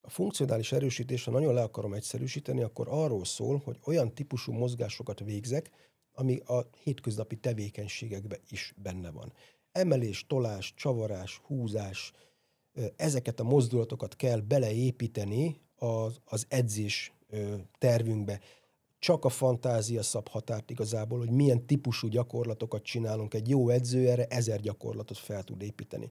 A funkcionális erősítés, ha nagyon le akarom egyszerűsíteni, akkor arról szól, hogy olyan típusú mozgásokat végzek, ami a hétköznapi tevékenységekben is benne van. Emelés, tolás, csavarás, húzás, ezeket a mozdulatokat kell beleépíteni az edzés tervünkbe. Csak a fantázia szab határt igazából, hogy milyen típusú gyakorlatokat csinálunk. Egy jó edző erre 1000 gyakorlatot fel tud építeni.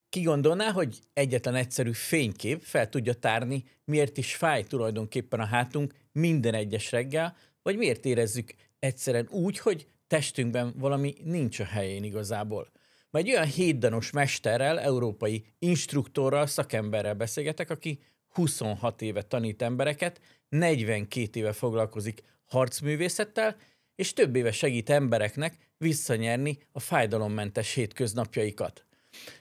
Ki gondolná, hogy egyetlen egyszerű fénykép fel tudja tárni, miért is fáj tulajdonképpen a hátunk minden egyes reggel, vagy miért érezzük egyszerűen úgy, hogy testünkben valami nincs a helyén igazából. Ma egy olyan hétdanos mesterrel, európai instruktorral, szakemberrel beszélgetek, aki 26 éve tanít embereket, 42 éve foglalkozik harcművészettel, és több éve segít embereknek visszanyerni a fájdalommentes hétköznapjaikat.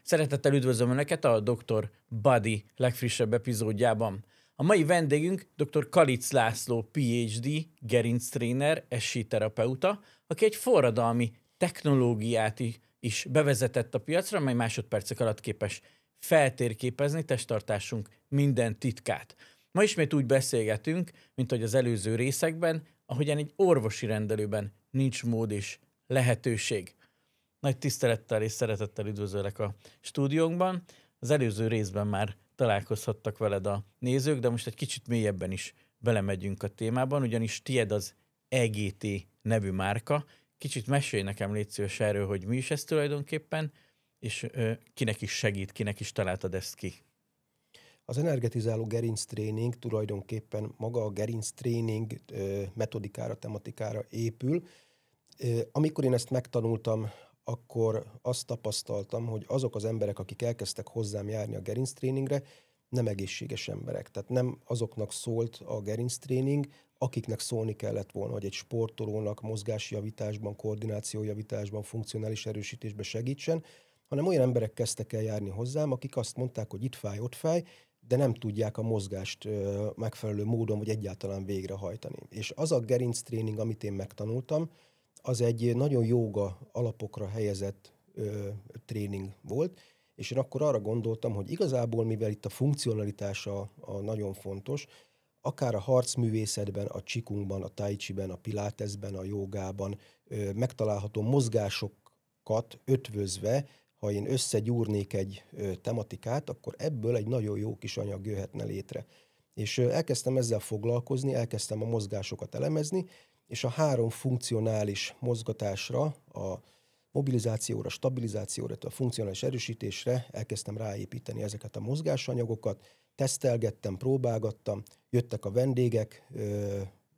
Szeretettel üdvözlöm Önöket a Dr. Body legfrissebb epizódjában. A mai vendégünk dr. Kalics László, PhD, gerinctréner, terapeuta, aki egy forradalmi technológiát is bevezetett a piacra, mely másodpercek alatt képes feltérképezni testtartásunk minden titkát. Ma ismét úgy beszélgetünk, mint hogy az előző részekben, ahogyan egy orvosi rendelőben nincs mód és lehetőség. Nagy tisztelettel és szeretettel üdvözöllek a stúdiónkban. Az előző részben már találkozhattak veled a nézők, de most egy kicsit mélyebben is belemegyünk a témában, ugyanis tied az EGT nevű márka. Kicsit mesélj nekem, légy szíves erről, hogy mi is ez tulajdonképpen, és kinek is segít, kinek is találtad ezt ki. Az energetizáló gerinctréning tulajdonképpen maga a gerinctréning metodikára, tematikára épül. Amikor én ezt megtanultam, akkor azt tapasztaltam, hogy azok az emberek, akik elkezdtek hozzám járni a gerinctréningre, nem egészséges emberek. Tehát nem azoknak szólt a gerinctréning, akiknek szólni kellett volna, hogy egy sportolónak mozgásjavításban, koordinációjavításban, funkcionális erősítésben segítsen, hanem olyan emberek kezdtek el járni hozzám, akik azt mondták, hogy itt fáj, ott fáj, de nem tudják a mozgást megfelelő módon, vagy egyáltalán végrehajtani. És az a gerinctréning, amit én megtanultam, az egy nagyon jóga alapokra helyezett tréning volt, és én akkor arra gondoltam, hogy igazából, mivel itt a funkcionalitása a nagyon fontos, akár a harcművészetben, a csikungban, a tai chiben, a pilatesben, a jogában megtalálható mozgásokat ötvözve, ha én összegyúrnék egy tematikát, akkor ebből egy nagyon jó kis anyag jöhetne létre. És elkezdtem ezzel foglalkozni, elkezdtem a mozgásokat elemezni, és a 3 funkcionális mozgatásra, a mobilizációra, stabilizációra, a funkcionális erősítésre elkezdtem ráépíteni ezeket a mozgásanyagokat, tesztelgettem, próbálgattam, jöttek a vendégek,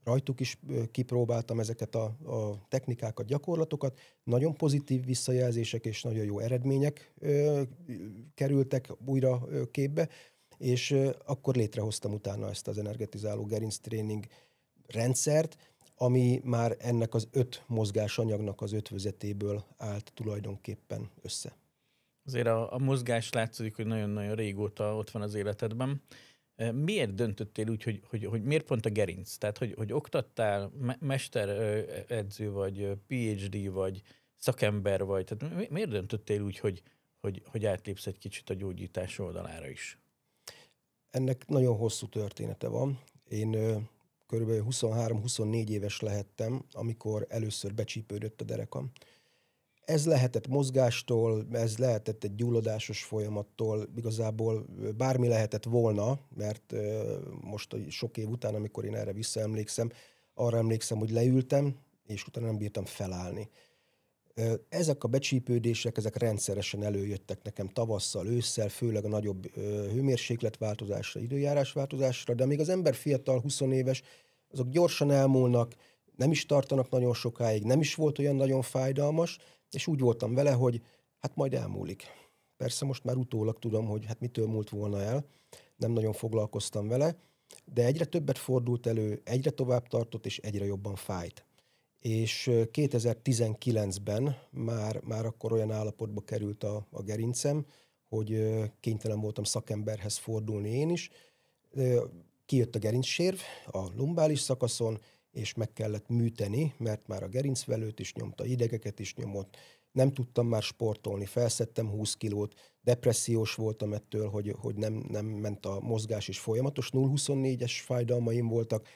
rajtuk is kipróbáltam ezeket a technikákat, gyakorlatokat, nagyon pozitív visszajelzések és nagyon jó eredmények kerültek újra képbe, és akkor létrehoztam utána ezt az energetizáló gerinctréning rendszert, ami már ennek az 5 mozgásanyagnak az ötvözetéből állt tulajdonképpen össze. Azért a mozgás látszik, hogy nagyon-nagyon régóta ott van az életedben. Miért döntöttél úgy, hogy miért pont a gerinc? Tehát, hogy oktattál, mesteredző vagy, PhD vagy, szakember vagy, tehát miért döntöttél úgy, hogy átlépsz egy kicsit a gyógyítás oldalára is? Ennek nagyon hosszú története van. Én körülbelül 23-24 éves lehettem, amikor először becsípődött a derekam. Ez lehetett mozgástól, ez lehetett egy gyulladásos folyamattól, igazából bármi lehetett volna, mert most sok év után, amikor én erre visszaemlékszem, arra emlékszem, hogy leültem, és utána nem bírtam felállni. Ezek a becsípődések, ezek rendszeresen előjöttek nekem tavasszal, ősszel, főleg a nagyobb hőmérsékletváltozásra, időjárásváltozásra, de amíg az ember fiatal, 20 éves, azok gyorsan elmúlnak, nem is tartanak nagyon sokáig, nem is volt olyan nagyon fájdalmas, és úgy voltam vele, hogy hát majd elmúlik. Persze most már utólag tudom, hogy hát mitől múlt volna el, nem nagyon foglalkoztam vele, de egyre többet fordult elő, egyre tovább tartott, és egyre jobban fájt. És 2019-ben már akkor olyan állapotba került a gerincem, hogy kénytelen voltam szakemberhez fordulni én is. Kijött a gerincsérv a lumbális szakaszon, és meg kellett műteni, mert már a gerincvelőt is nyomta, idegeket is nyomott, nem tudtam már sportolni, felszettem 20 kilót, depressziós voltam ettől, hogy nem ment a mozgás, és folyamatos 0-24-es fájdalmaim voltak,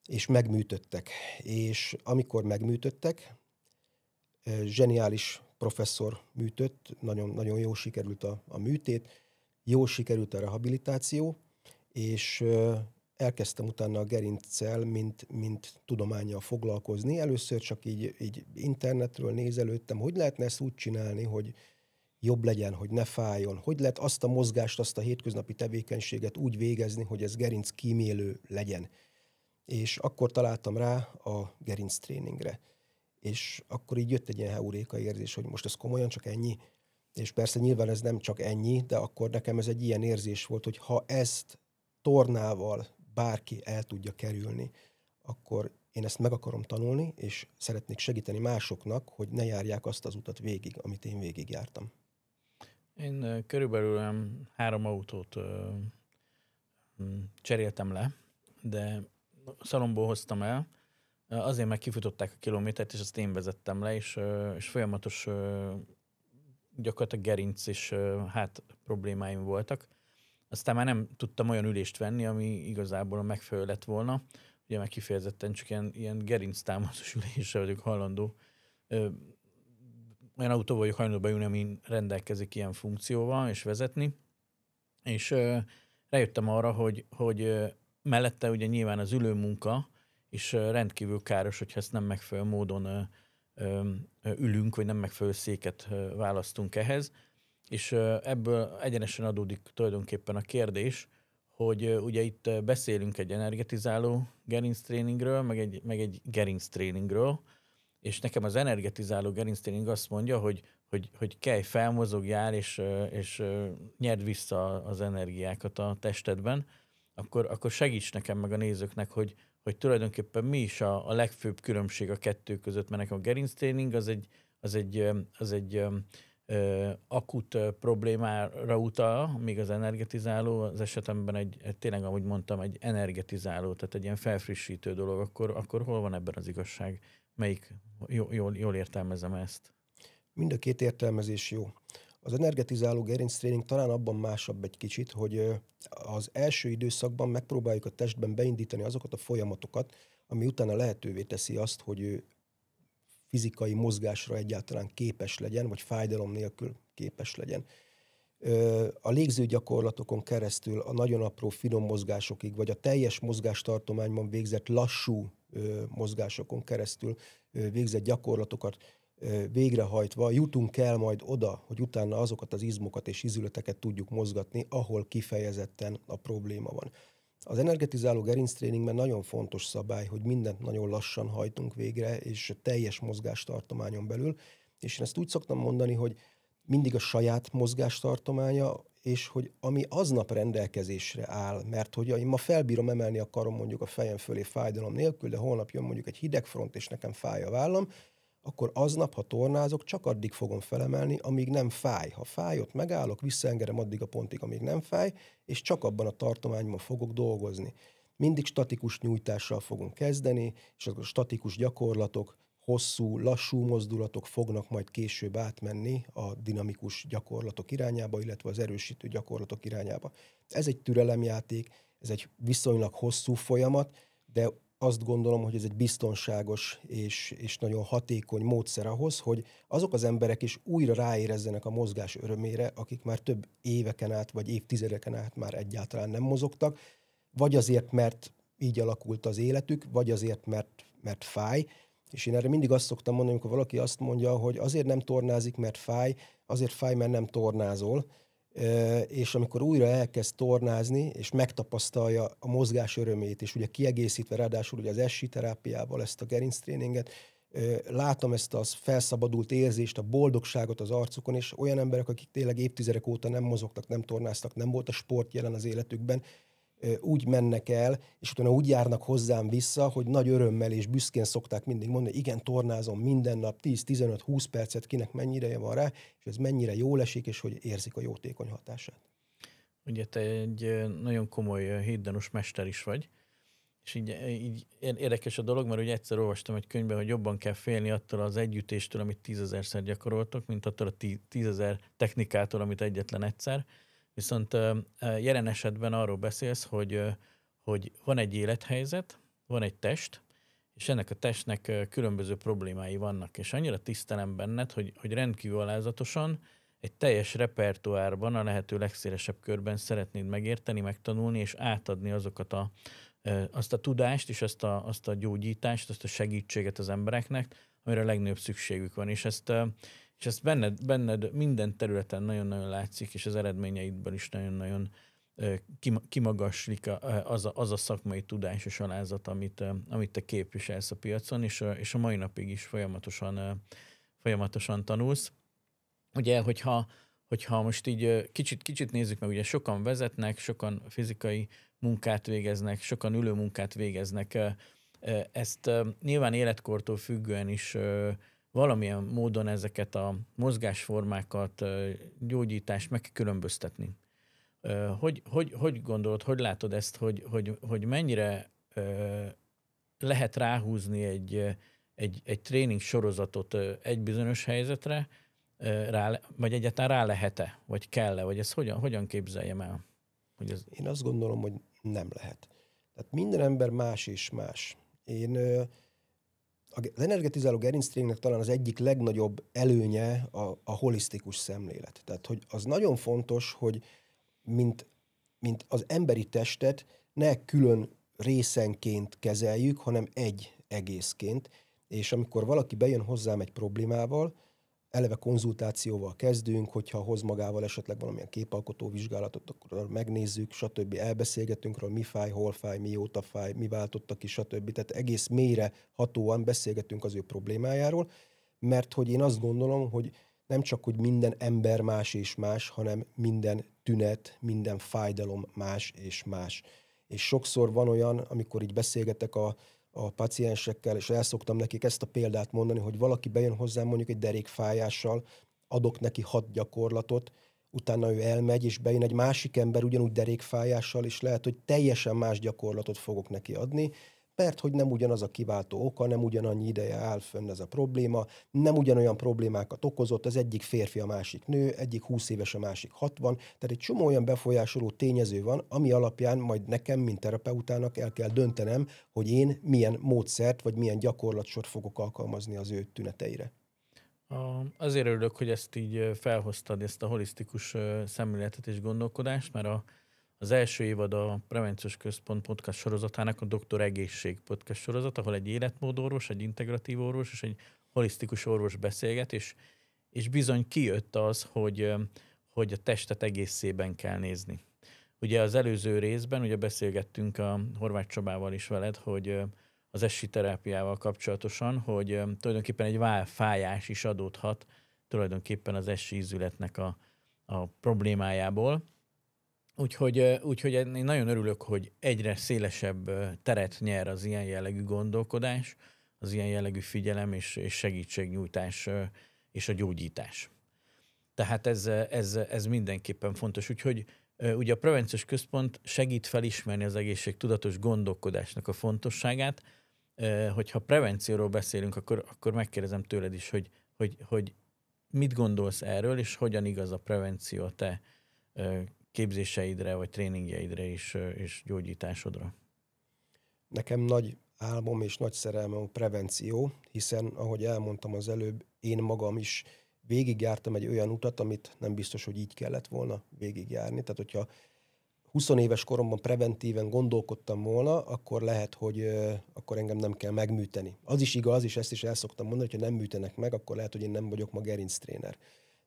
és megműtöttek. És amikor megműtöttek, zseniális professzor műtött, nagyon, nagyon jól sikerült a műtét, jól sikerült a rehabilitáció, és elkezdtem utána a gerinccel, mint tudománnyal foglalkozni. Először csak így internetről nézelődtem, hogy lehetne ezt úgy csinálni, hogy jobb legyen, hogy ne fájjon, hogy lehet azt a mozgást, azt a hétköznapi tevékenységet úgy végezni, hogy ez gerinc kímélő legyen. És akkor találtam rá a gerinc tréningre. És akkor így jött egy ilyen heuréka érzés, hogy most ez komolyan csak ennyi. És persze nyilván ez nem csak ennyi, de akkor nekem ez egy ilyen érzés volt, hogy ha ezt tornával bárki el tudja kerülni, akkor én ezt meg akarom tanulni, és szeretnék segíteni másoknak, hogy ne járják azt az utat végig, amit én végigjártam. Én körülbelül 3 autót cseréltem le, de szalomból hoztam el, azért meg kifutották a kilométert, és azt én vezettem le, és folyamatos gyakorlatilag gerinc és problémáim voltak. Aztán már nem tudtam olyan ülést venni, ami igazából a megfelelő lett volna. Ugye meg kifejezetten csak ilyen gerinc támaszos ülésre vagyok hajlandó. Olyan autóba vagyok hajlandó beülni, ami rendelkezik ilyen funkcióval, és vezetni. És rájöttem arra, hogy mellette ugye nyilván az ülőmunka is rendkívül káros, hogyha ezt nem megfelelő módon ülünk, vagy nem megfelelő széket választunk ehhez. És ebből egyenesen adódik tulajdonképpen a kérdés, hogy ugye itt beszélünk egy energetizáló gerinctréningről, meg egy gerinctréningről, és nekem az energetizáló gerinctréning azt mondja, hogy kelj fel, mozogjál, és nyerd vissza az energiákat a testedben, akkor segíts nekem meg a nézőknek, hogy tulajdonképpen mi is a legfőbb különbség a kettő között, mert nekem a gerinctréning az egy akut problémára utal, míg az energetizáló az esetemben tényleg, ahogy mondtam, egy energetizáló, tehát egy ilyen felfrissítő dolog, akkor hol van ebben az igazság? Melyik jól értelmezem ezt? Mind a két értelmezés jó. Az energetizáló gerinctréning talán abban másabb egy kicsit, hogy az első időszakban megpróbáljuk a testben beindítani azokat a folyamatokat, ami utána lehetővé teszi azt, hogy ő fizikai mozgásra egyáltalán képes legyen, vagy fájdalom nélkül képes legyen. A légző gyakorlatokon keresztül a nagyon apró finom mozgásokig, vagy a teljes mozgástartományban végzett lassú mozgásokon keresztül végzett gyakorlatokat végrehajtva jutunk el majd oda, hogy utána azokat az izmokat és izületeket tudjuk mozgatni, ahol kifejezetten a probléma van. Az energetizáló gerinctréningben nagyon fontos szabály, hogy mindent nagyon lassan hajtunk végre, és teljes mozgástartományon belül, és én ezt úgy szoktam mondani, hogy mindig a saját mozgástartománya, és hogy ami aznap rendelkezésre áll, mert hogy én ma felbírom emelni a karom mondjuk a fejem fölé fájdalom nélkül, de holnap jön mondjuk egy hideg front, és nekem fáj a vállam, akkor aznap, ha tornázok, csak addig fogom felemelni, amíg nem fáj. Ha fáj, ott megállok, visszaengedem addig a pontig, amíg nem fáj, és csak abban a tartományban fogok dolgozni. Mindig statikus nyújtással fogunk kezdeni, és azok a statikus gyakorlatok, hosszú, lassú mozdulatok fognak majd később átmenni a dinamikus gyakorlatok irányába, illetve az erősítő gyakorlatok irányába. Ez egy türelemjáték, ez egy viszonylag hosszú folyamat, de azt gondolom, hogy ez egy biztonságos és nagyon hatékony módszer ahhoz, hogy azok az emberek is újra ráérezzenek a mozgás örömére, akik már több éveken át, vagy évtizedeken át már egyáltalán nem mozogtak, vagy azért, mert így alakult az életük, vagy azért, mert fáj. És én erre mindig azt szoktam mondani, amikor valaki azt mondja, hogy azért nem tornázik, mert fáj, azért fáj, mert nem tornázol. És amikor újra elkezd tornázni, és megtapasztalja a mozgás örömét, és ugye kiegészítve ráadásul ugye az SI terápiával ezt a gerinctréninget, látom ezt a felszabadult érzést, a boldogságot az arcukon, és olyan emberek, akik tényleg évtizedek óta nem mozogtak, nem tornáztak, nem volt a sport jelen az életükben, úgy mennek el, és utána úgy járnak hozzám vissza, hogy nagy örömmel és büszkén szokták mindig mondani, igen, tornázom minden nap 10-15-20 percet, kinek mennyi ideje van rá, és ez mennyire jól esik, és hogy érzik a jótékony hatását. Ugye te egy nagyon komoly hétdanos mester is vagy, És így érdekes a dolog, mert ugye egyszer olvastam egy könyvben, hogy jobban kell félni attól az együttéstől, amit 10 000-szer gyakoroltok, mint attól a 10 000 technikától, amit egyetlen egyszer. Viszont jelen esetben arról beszélsz, hogy van egy élethelyzet, van egy test, és ennek a testnek különböző problémái vannak, és annyira tisztelem benned, hogy rendkívül alázatosan egy teljes repertoárban, a lehető legszélesebb körben szeretnéd megérteni, megtanulni, és átadni azt a tudást, és azt a gyógyítást, azt a segítséget az embereknek, amire a legnagyobb szükségük van. És ezt benned minden területen nagyon-nagyon látszik, és az eredményeidből is nagyon-nagyon kimagaslik az a szakmai tudás és alázat, amit te képviselsz a piacon, és a mai napig is folyamatosan tanulsz. Ugye, hogyha most így kicsit nézzük meg, ugye sokan vezetnek, sokan fizikai munkát végeznek, sokan ülő munkát végeznek. Ezt nyilván életkortól függően is valamilyen módon ezeket a mozgásformákat, gyógyítást meg kell különböztetni. Hogy gondolod, hogy látod ezt, hogy mennyire lehet ráhúzni egy tréning sorozatot egy bizonyos helyzetre, vagy egyáltalán rá lehet-e, vagy kell-e, vagy ezt hogyan képzeljem el? Hogy ez... Én azt gondolom, hogy nem lehet. Tehát minden ember más és más. Az energetizáló gerinctréningnek talán az egyik legnagyobb előnye a holisztikus szemlélet. Tehát, hogy az nagyon fontos, hogy mint az emberi testet ne külön részenként kezeljük, hanem egy egészként. És amikor valaki bejön hozzám egy problémával, eleve konzultációval kezdünk, hogyha hoz magával esetleg valamilyen képalkotó vizsgálatot, akkor megnézzük, stb. Elbeszélgetünk róla, mi fáj, hol fáj, mióta fáj, mi váltotta ki, stb. Tehát egész mélyre hatóan beszélgetünk az ő problémájáról, mert hogy én azt gondolom, hogy nem csak, hogy minden ember más és más, hanem minden tünet, minden fájdalom más és más. És sokszor van olyan, amikor így beszélgetek a paciensekkel, és el szoktam nekik ezt a példát mondani, hogy valaki bejön hozzám mondjuk egy derékfájással, adok neki 6 gyakorlatot, utána ő elmegy, és bejön egy másik ember ugyanúgy derékfájással, és lehet, hogy teljesen más gyakorlatot fogok neki adni, mert hogy nem ugyanaz a kiváltó oka, nem ugyanannyi ideje áll fönn ez a probléma, nem ugyanolyan problémákat okozott, az egyik férfi, a másik nő, egyik 20 éves, a másik 60, tehát egy csomó olyan befolyásoló tényező van, ami alapján majd nekem, mint terapeutának el kell döntenem, hogy én milyen módszert, vagy milyen gyakorlatsort fogok alkalmazni az ő tüneteire. Azért örülök, hogy ezt így felhoztad, ezt a holisztikus szemléletet és gondolkodást, mert az első évad a Prevenciós Központ podcast sorozatának a Doktor Egészség podcast sorozat, ahol egy életmódorvos, egy integratív orvos és egy holisztikus orvos beszélget, és bizony kijött az, hogy a testet egészében kell nézni. Ugye az előző részben ugye beszélgettünk a Horváth Csabával is veled, hogy az SI terápiával kapcsolatosan, hogy tulajdonképpen egy fájás is adódhat tulajdonképpen az SI ízületnek a problémájából. Úgyhogy én nagyon örülök, hogy egyre szélesebb teret nyer az ilyen jellegű gondolkodás, az ilyen jellegű figyelem és segítségnyújtás és a gyógyítás. Tehát ez mindenképpen fontos. Úgyhogy ugye a Prevenciós Központ segít felismerni az egészségtudatos gondolkodásnak a fontosságát. Hogyha prevencióról beszélünk, akkor megkérdezem tőled is, hogy mit gondolsz erről, és hogyan igaz a prevenció a te képzéseidre, vagy tréningjeidre és gyógyításodra? Nekem nagy álmom és nagy szerelmem a prevenció, hiszen, ahogy elmondtam az előbb, én magam is végigjártam egy olyan utat, amit nem biztos, hogy így kellett volna végigjárni. Tehát, hogyha 20 éves koromban preventíven gondolkodtam volna, akkor lehet, hogy akkor engem nem kell megműteni. Az is igaz, és ezt is el szoktam mondani, hogy ha nem műtenek meg, akkor lehet, hogy én nem vagyok ma gerinctréner.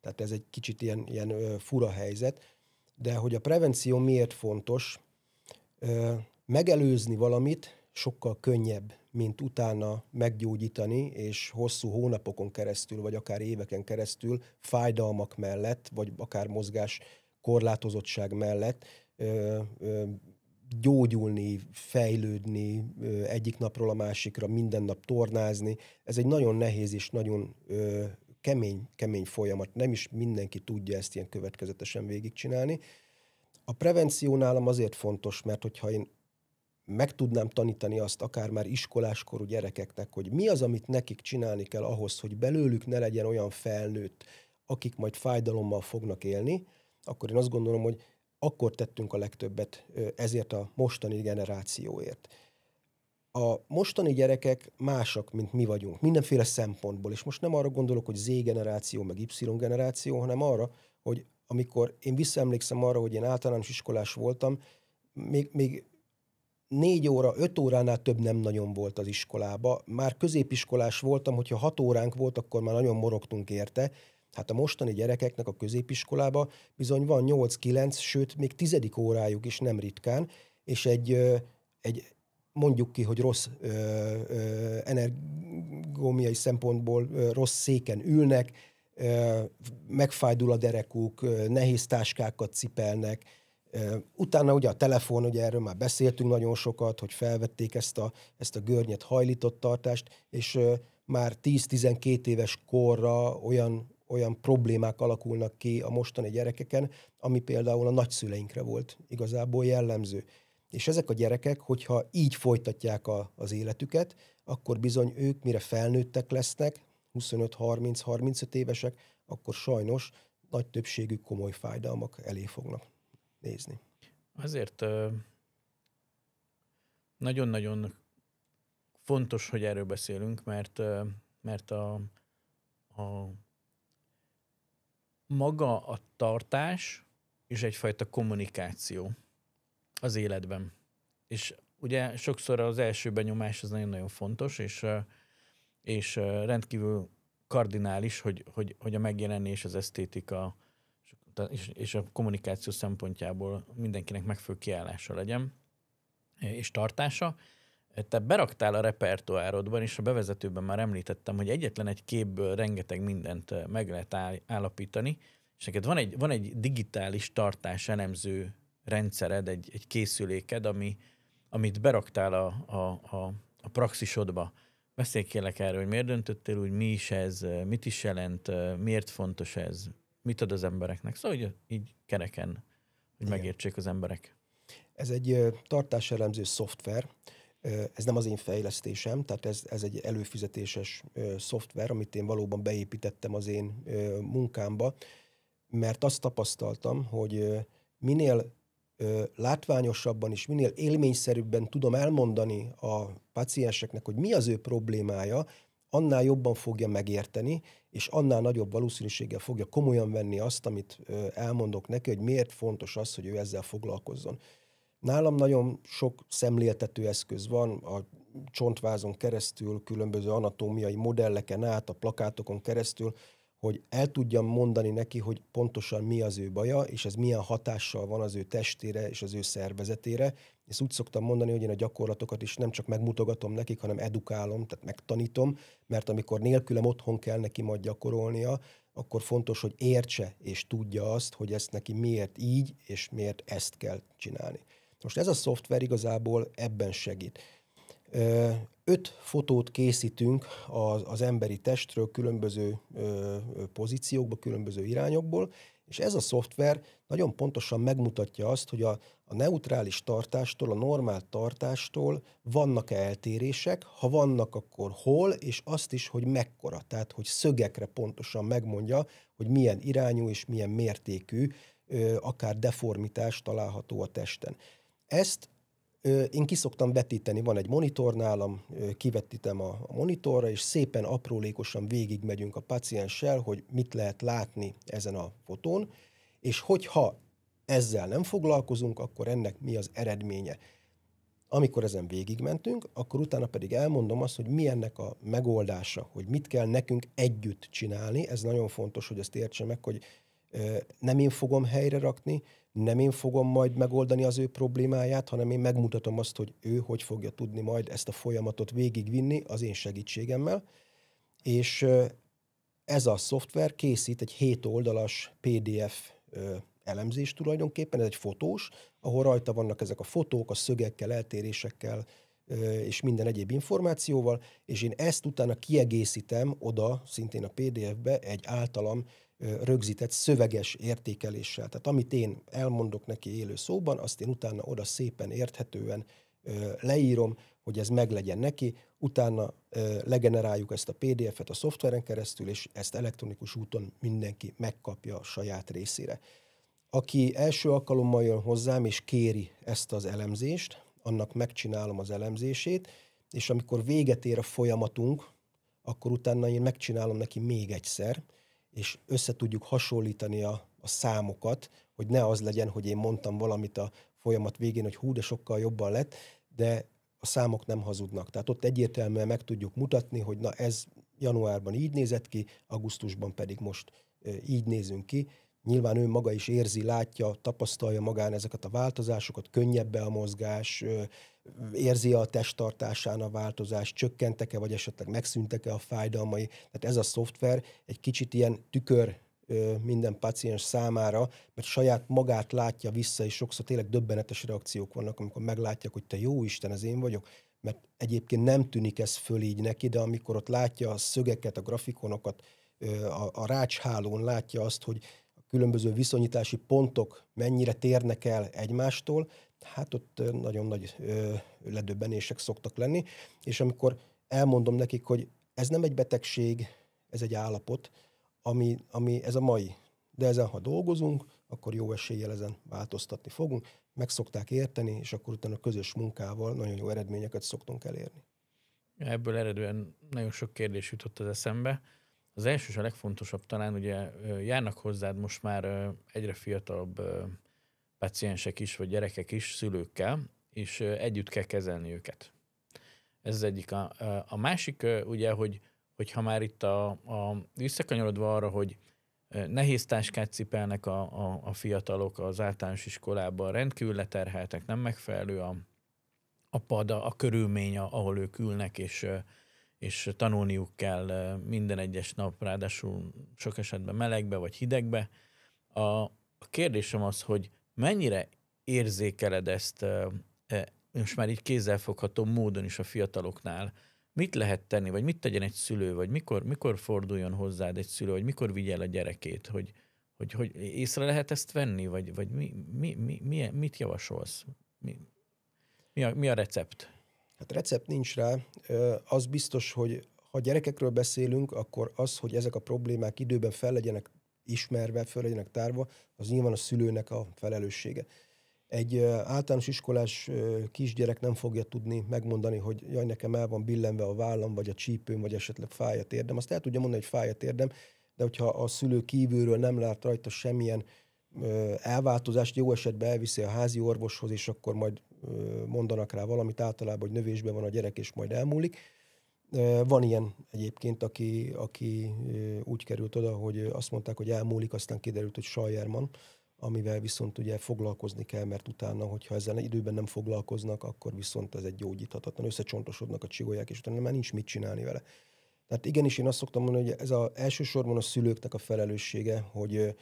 Tehát ez egy kicsit ilyen fura helyzet. De hogy a prevenció miért fontos, megelőzni valamit sokkal könnyebb, mint utána meggyógyítani, és hosszú hónapokon keresztül, vagy akár éveken keresztül fájdalmak mellett, vagy akár mozgás korlátozottság mellett gyógyulni, fejlődni, egyik napról a másikra, minden nap tornázni. Ez egy nagyon nehéz és nagyon kemény folyamat. Nem is mindenki tudja ezt ilyen következetesen végigcsinálni. A prevenció nálam azért fontos, mert hogyha én meg tudnám tanítani azt akár már iskoláskorú gyerekeknek, hogy mi az, amit nekik csinálni kell ahhoz, hogy belőlük ne legyen olyan felnőtt, akik majd fájdalommal fognak élni, akkor én azt gondolom, hogy akkor tettünk a legtöbbet ezért a mostani generációért. A mostani gyerekek másak, mint mi vagyunk, mindenféle szempontból, és most nem arra gondolok, hogy Z generáció, meg Y generáció, hanem arra, hogy amikor én visszaemlékszem arra, hogy én általános iskolás voltam, még 4 óra, 5 óránál több nem nagyon volt az iskolába. Már középiskolás voltam, hogyha 6 óránk volt, akkor már nagyon morogtunk érte. Hát a mostani gyerekeknek a középiskolába bizony van 8-9, sőt, még 10. órájuk is nem ritkán, és egy mondjuk ki, hogy rossz energómiai szempontból rossz széken ülnek, megfájdul a derekuk, nehéz táskákat cipelnek. Utána ugye a telefon, ugye erről már beszéltünk nagyon sokat, hogy felvették ezt a görnyed hajlított tartást, és már 10-12 éves korra olyan problémák alakulnak ki a mostani gyerekeken, ami például a nagyszüleinkre volt igazából jellemző. És ezek a gyerekek, hogyha így folytatják az életüket, akkor bizony ők, mire felnőttek lesznek, 25-30-35 évesek, akkor sajnos nagy többségük komoly fájdalmak elé fognak nézni. Azért nagyon-nagyon fontos, hogy erről beszélünk, mert a maga a tartás és egyfajta kommunikáció az életben. És ugye sokszor az első benyomás az nagyon-nagyon fontos, és rendkívül kardinális, hogy a megjelenés, az esztétika és a kommunikáció szempontjából mindenkinek megfelelő kiállása legyen, és tartása. Te beraktál a repertoárodban, és a bevezetőben már említettem, hogy egyetlen egy képből rengeteg mindent meg lehet állapítani, és neked van egy digitális tartás elemző rendszered, egy készüléked, amit beraktál a praxisodba. Beszélj kérlek erről, hogy miért döntöttél úgy, mi is ez, mit is jelent, miért fontos ez, mit ad az embereknek. Szóval hogy így kereken, hogy megértsék az emberek. Ez egy tartáselemző szoftver, ez nem az én fejlesztésem, tehát ez egy előfizetéses szoftver, amit én valóban beépítettem az én munkámba, mert azt tapasztaltam, hogy minél látványosabban és minél élményszerűbben tudom elmondani a pácienseknek, hogy mi az ő problémája, annál jobban fogja megérteni, és annál nagyobb valószínűséggel fogja komolyan venni azt, amit elmondok neki, hogy miért fontos az, hogy ő ezzel foglalkozzon. Nálam nagyon sok szemléltető eszköz van, a csontvázon keresztül, különböző anatómiai modelleken át, a plakátokon keresztül, hogy el tudjam mondani neki, hogy pontosan mi az ő baja, és ez milyen hatással van az ő testére és az ő szervezetére. És úgy szoktam mondani, hogy én a gyakorlatokat is nem csak megmutogatom nekik, hanem edukálom, tehát megtanítom, mert amikor nélkülem otthon kell neki majd gyakorolnia, akkor fontos, hogy értse és tudja azt, hogy ezt neki miért így, és miért ezt kell csinálni. Most ez a szoftver igazából ebben segít. 5 fotót készítünk az emberi testről különböző pozíciókból, különböző irányokból, és ez a szoftver nagyon pontosan megmutatja azt, hogy a neutrális tartástól, a normál tartástól vannak-e eltérések, ha vannak, akkor hol, és azt is, hogy mekkora, tehát hogy szögekre pontosan megmondja, hogy milyen irányú és milyen mértékű, akár deformitás található a testen. Ezt én ki szoktam vetíteni, van egy monitor nálam, kivetítem a monitorra, és szépen aprólékosan végigmegyünk a pacienssel, hogy mit lehet látni ezen a fotón, és hogyha ezzel nem foglalkozunk, akkor ennek mi az eredménye. Amikor ezen végigmentünk, akkor utána pedig elmondom azt, hogy mi ennek a megoldása, hogy mit kell nekünk együtt csinálni. Ez nagyon fontos, hogy ezt értse meg, hogy nem én fogom helyre rakni, nem én fogom majd megoldani az ő problémáját, hanem én megmutatom azt, hogy ő hogy fogja tudni majd ezt a folyamatot végigvinni az én segítségemmel. És ez a szoftver készít egy 7 oldalas PDF elemzést tulajdonképpen, ez egy fotós, ahol rajta vannak ezek a fotók, a szögekkel, eltérésekkel, és minden egyéb információval, és én ezt utána kiegészítem oda, szintén a PDF-be, egy általam rögzített szöveges értékeléssel. Tehát amit én elmondok neki élő szóban, azt én utána oda szépen érthetően leírom, hogy ez meglegyen neki, utána legeneráljuk ezt a PDF-et a szoftveren keresztül, és ezt elektronikus úton mindenki megkapja a saját részére. Aki első alkalommal jön hozzám, és kéri ezt az elemzést, annak megcsinálom az elemzését, és amikor véget ér a folyamatunk, akkor utána én megcsinálom neki még egyszer, és össze tudjuk hasonlítani a számokat, hogy ne az legyen, hogy én mondtam valamit a folyamat végén, hogy hú, de sokkal jobban lett, de a számok nem hazudnak. Tehát ott egyértelműen meg tudjuk mutatni, hogy na ez januárban így nézett ki, augusztusban pedig most így nézünk ki. Nyilván ő maga is érzi, látja, tapasztalja magán ezeket a változásokat, könnyebb a mozgás, érzi a testtartásán a változást, csökkentek-e, vagy esetleg megszűntek-e a fájdalmai. Tehát ez a szoftver egy kicsit ilyen tükör minden páciens számára, mert saját magát látja vissza, és sokszor tényleg döbbenetes reakciók vannak, amikor meglátják, hogy te jó Isten, ez én vagyok, mert egyébként nem tűnik ez föl így neki, de amikor ott látja a szögeket, a grafikonokat, a rácshálón látja azt, hogy a különböző viszonyítási pontok mennyire térnek el egymástól, hát ott nagyon nagy ledöbbenések szoktak lenni, és amikor elmondom nekik, hogy ez nem egy betegség, ez egy állapot, ami ez a mai. De ezen, ha dolgozunk, akkor jó eséllyel ezen változtatni fogunk, meg szokták érteni, és akkor utána a közös munkával nagyon jó eredményeket szoktunk elérni. Ebből eredően nagyon sok kérdés jutott az eszembe. Az első és a legfontosabb talán, ugye járnak hozzád most már egyre fiatalabb paciensek is, vagy gyerekek is szülőkkel, és együtt kell kezelni őket. Ez az egyik. A másik ugye, hogyha már itt visszakanyarodva arra, hogy nehéz táskát cipelnek a fiatalok az általános iskolában, rendkívül leterheltek, nem megfelelő a pad, a körülmény, ahol ők ülnek, és tanulniuk kell minden egyes nap, ráadásul sok esetben melegbe vagy hidegbe. A kérdésem az, hogy mennyire érzékeled ezt most már így kézzelfogható módon is a fiataloknál, mit lehet tenni, vagy mit tegyen egy szülő, vagy mikor forduljon hozzád egy szülő, vagy mikor vigye el a gyerekét, hogy észre lehet ezt venni, vagy mit javasolsz? Mi a recept? Hát recept nincs rá. Az biztos, hogy ha gyerekekről beszélünk, akkor az, hogy ezek a problémák időben fel legyenek ismerve, fel legyenek tárva, az nyilván a szülőnek a felelőssége. Egy általános iskolás kisgyerek nem fogja tudni megmondani, hogy jaj, nekem el van billenve a vállam, vagy a csípőm, vagy esetleg fáj a térdem. Azt el tudja mondani, hogy fáj a térdem, de hogyha a szülő kívülről nem lát rajta semmilyen elváltozást, jó esetben elviszi a házi orvoshoz, és akkor majd mondanak rá valamit, általában, hogy növésben van a gyerek, és majd elmúlik. Van ilyen egyébként, aki úgy került oda, hogy azt mondták, hogy elmúlik, aztán kiderült, hogy Sajjerman, amivel viszont ugye foglalkozni kell, mert utána, hogyha ezzel időben nem foglalkoznak, akkor viszont ez egy gyógyíthatatlan, összecsontosodnak a csigolyák, és utána már nincs mit csinálni vele. Tehát igenis én azt szoktam mondani, hogy ez elsősorban a szülőknek a felelőssége, hogy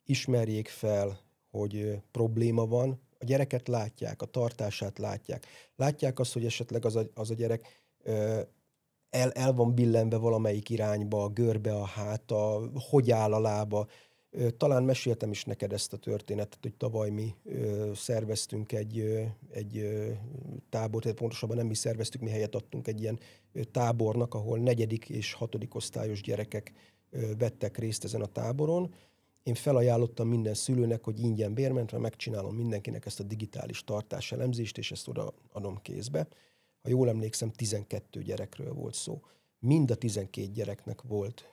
ismerjék fel, hogy probléma van, a gyereket látják, a tartását látják. Látják azt, hogy esetleg az a gyerek el van billenve valamelyik irányba, a görbe, a háta, hogy áll a lába. Talán meséltem is neked ezt a történetet, hogy tavaly mi szerveztünk egy tábort, tehát pontosabban nem mi szerveztük, mi helyet adtunk egy ilyen tábornak, ahol 4. és 6. osztályos gyerekek vettek részt ezen a táboron. Én felajánlottam minden szülőnek, hogy ingyen bérmentve megcsinálom mindenkinek ezt a digitális tartáselemzést, és ezt odaadom kézbe. Ha jól emlékszem, 12 gyerekről volt szó. Mind a 12 gyereknek volt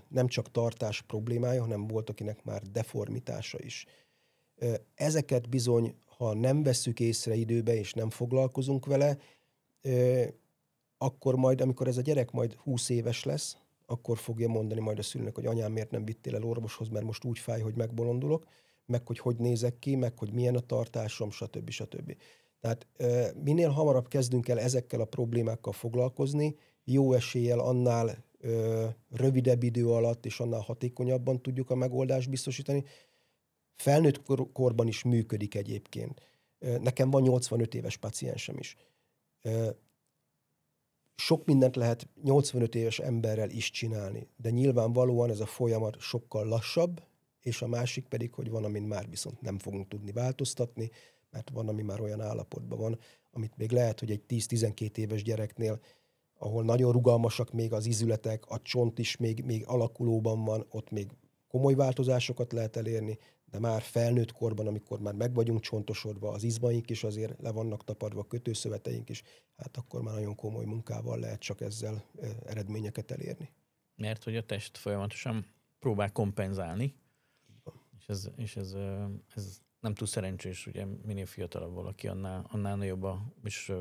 nem csak tartás problémája, hanem volt, akinek már deformitása is. Ezeket bizony, ha nem vesszük észre időbe, és nem foglalkozunk vele, akkor majd, amikor ez a gyerek majd 20 éves lesz, akkor fogja mondani majd a szülőnek, hogy anyám, miért nem vittél el orvoshoz, mert most úgy fáj, hogy megbolondulok, meg hogy nézek ki, meg hogy milyen a tartásom, stb. Stb. Tehát minél hamarabb kezdünk el ezekkel a problémákkal foglalkozni, jó eséllyel annál rövidebb idő alatt és annál hatékonyabban tudjuk a megoldást biztosítani. Felnőtt korban is működik egyébként. Nekem van 85 éves paciensem is. Sok mindent lehet 85 éves emberrel is csinálni, de nyilvánvalóan ez a folyamat sokkal lassabb, és a másik pedig, hogy van, amin már viszont nem fogunk tudni változtatni, mert van, ami már olyan állapotban van, amit még lehet, hogy egy 10-12 éves gyereknél, ahol nagyon rugalmasak még az izületek, a csont is még alakulóban van, ott még komoly változásokat lehet elérni, de már felnőtt korban, amikor már meg vagyunk csontosodva, az izmaink is azért le vannak tapadva, a kötőszöveteink is, hát akkor már nagyon komoly munkával lehet csak ezzel eredményeket elérni. Mert hogy a test folyamatosan próbál kompenzálni, és ez nem túl szerencsés, ugye minél fiatalabb valaki, annál nagyobb és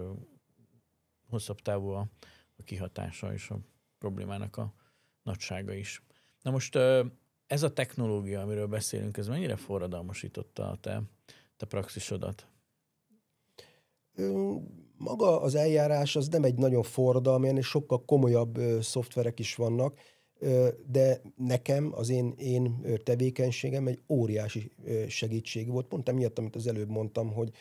hosszabb távú a kihatása és a problémának a nagysága is. Na most ez a technológia, amiről beszélünk, ez mennyire forradalmasította a te praxisodat? Maga az eljárás az nem egy nagyon forradalmi, és sokkal komolyabb szoftverek is vannak, de nekem, az én tevékenységem egy óriási segítség volt. Pont emiatt, amit az előbb mondtam, hogy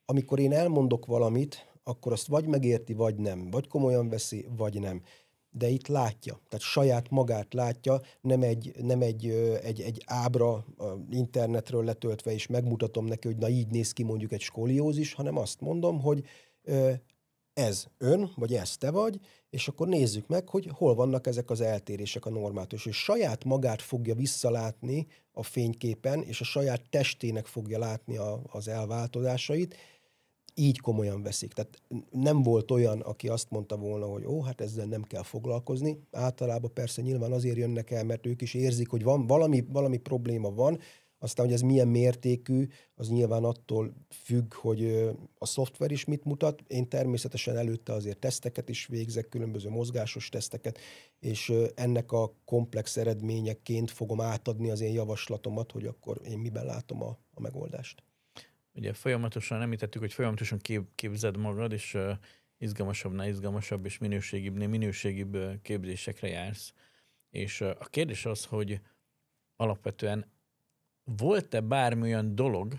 amikor én elmondok valamit, akkor azt vagy megérti, vagy nem. Vagy komolyan veszi, vagy nem. De itt látja, tehát saját magát látja, nem egy ábra internetről letöltve, és megmutatom neki, hogy na így néz ki mondjuk egy skoliózis, hanem azt mondom, hogy ez ön, vagy ez te vagy, és akkor nézzük meg, hogy hol vannak ezek az eltérések a normától. És saját magát fogja visszalátni a fényképen, és a saját testének fogja látni az elváltozásait, így komolyan veszik. Tehát nem volt olyan, aki azt mondta volna, hogy hát ezzel nem kell foglalkozni. Általában persze nyilván azért jönnek el, mert ők is érzik, hogy van valami probléma van, aztán, hogy ez milyen mértékű, az nyilván attól függ, hogy a szoftver is mit mutat. Én természetesen előtte azért teszteket is végzek, különböző mozgásos teszteket, és ennek a komplex eredményeként fogom átadni az én javaslatomat, hogy akkor én miben látom a megoldást. Ugye folyamatosan említettük, hogy folyamatosan képzed magad, és izgalmasabbnál izgalmasabb és minőségibb képzésekre jársz. És a kérdés az, hogy alapvetően volt-e bármi olyan dolog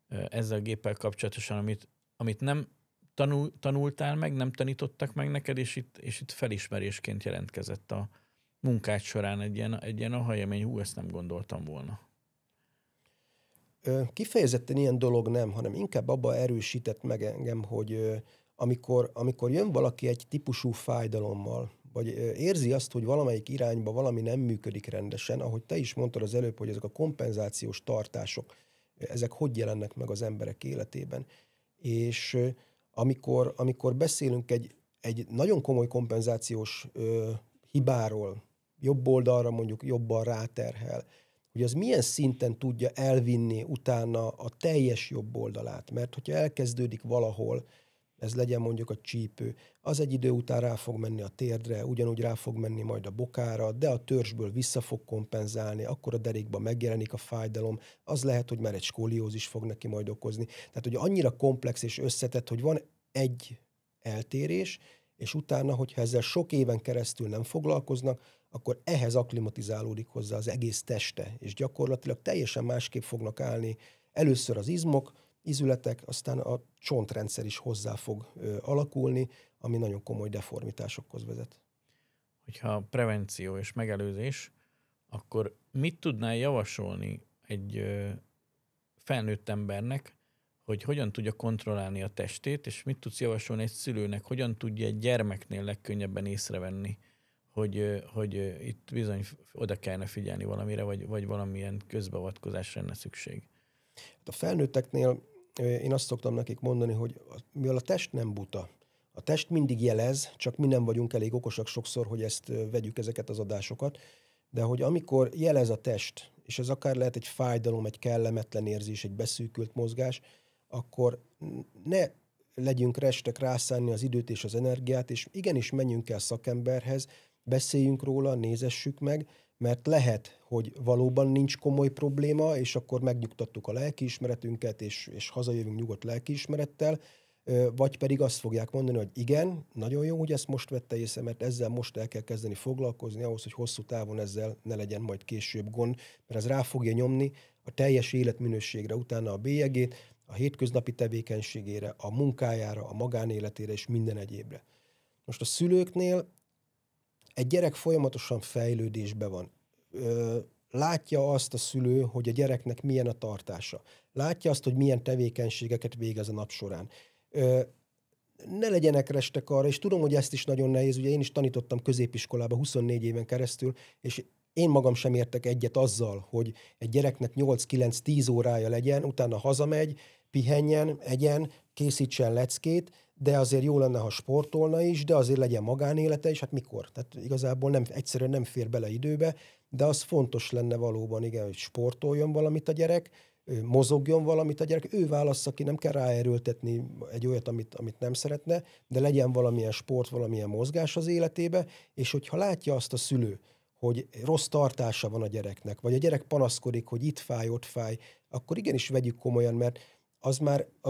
ezzel a géppel kapcsolatosan, amit nem tanultál meg, nem tanítottak meg neked, és itt felismerésként jelentkezett a munkád során egy ilyen aha-élmény, ezt nem gondoltam volna. Kifejezetten ilyen dolog nem, hanem inkább abba erősített meg engem, hogy amikor jön valaki egy típusú fájdalommal, vagy érzi azt, hogy valamelyik irányba valami nem működik rendesen, ahogy te is mondtad az előbb, hogy ezek a kompenzációs tartások, ezek hogy jelennek meg az emberek életében. És amikor beszélünk egy nagyon komoly kompenzációs hibáról, jobb oldalra mondjuk jobban ráterhel, hogy az milyen szinten tudja elvinni utána a teljes jobb oldalát. Mert hogyha elkezdődik valahol, ez legyen mondjuk a csípő, az egy idő után rá fog menni a térdre, ugyanúgy rá fog menni majd a bokára, de a törzsből vissza fog kompenzálni, akkor a derékban megjelenik a fájdalom, az lehet, hogy már egy skoliózis fog neki majd okozni. Tehát, hogy annyira komplex és összetett, hogy van egy eltérés, és utána, hogyha ezzel sok éven keresztül nem foglalkoznak, akkor ehhez akklimatizálódik hozzá az egész teste, és gyakorlatilag teljesen másképp fognak állni először az izmok, izületek, aztán a csontrendszer is hozzá fog alakulni, ami nagyon komoly deformitásokhoz vezet. Hogyha prevenció és megelőzés, akkor mit tudnál javasolni egy felnőtt embernek, hogy hogyan tudja kontrollálni a testét, és mit tudsz javasolni egy szülőnek, hogyan tudja egy gyermeknél legkönnyebben észrevenni, hogy itt bizony oda kellene figyelni valamire, vagy valamilyen közbeavatkozásra lenne szükség? A felnőtteknél én azt szoktam nekik mondani, hogy mivel a test nem buta, a test mindig jelez, csak mi nem vagyunk elég okosak sokszor, hogy ezt vegyük ezeket az adásokat, de hogy amikor jelez a test, és ez akár lehet egy fájdalom, egy kellemetlen érzés, egy beszűkült mozgás, akkor ne legyünk restek rászánni az időt és az energiát, és igenis menjünk el szakemberhez, beszéljünk róla, nézessük meg, mert lehet, hogy valóban nincs komoly probléma, és akkor megnyugtattuk a lelkiismeretünket, és hazajövünk nyugodt lelkiismerettel, vagy pedig azt fogják mondani, hogy igen, nagyon jó, hogy ezt most vette észre, mert ezzel most el kell kezdeni foglalkozni, ahhoz, hogy hosszú távon ezzel ne legyen majd később gond, mert ez rá fogja nyomni a teljes életminőségre, utána a bélyegét, a hétköznapi tevékenységére, a munkájára, a magánéletére és minden egyébre. Most a szülőknél egy gyerek folyamatosan fejlődésben van. látja azt a szülő, hogy a gyereknek milyen a tartása. Látja azt, hogy milyen tevékenységeket végez a nap során. Ne legyenek restek arra, és tudom, hogy ezt is nagyon nehéz, ugye én is tanítottam középiskolába 24 éven keresztül, és én magam sem értek egyet azzal, hogy egy gyereknek 8-9-10 órája legyen, utána hazamegy, pihenjen, egyen, készítsen leckét, de azért jó lenne, ha sportolna is, de azért legyen magánélete, és hát mikor? Tehát igazából egyszerűen nem fér bele időbe, de az fontos lenne valóban, igen, hogy sportoljon valamit a gyerek, mozogjon valamit a gyerek, ő válassza ki, nem kell ráerőltetni egy olyat, amit nem szeretne, de legyen valamilyen sport, valamilyen mozgás az életébe, és hogyha látja azt a szülő, hogy rossz tartása van a gyereknek, vagy a gyerek panaszkodik, hogy itt fáj, ott fáj, akkor igenis vegyük komolyan, mert az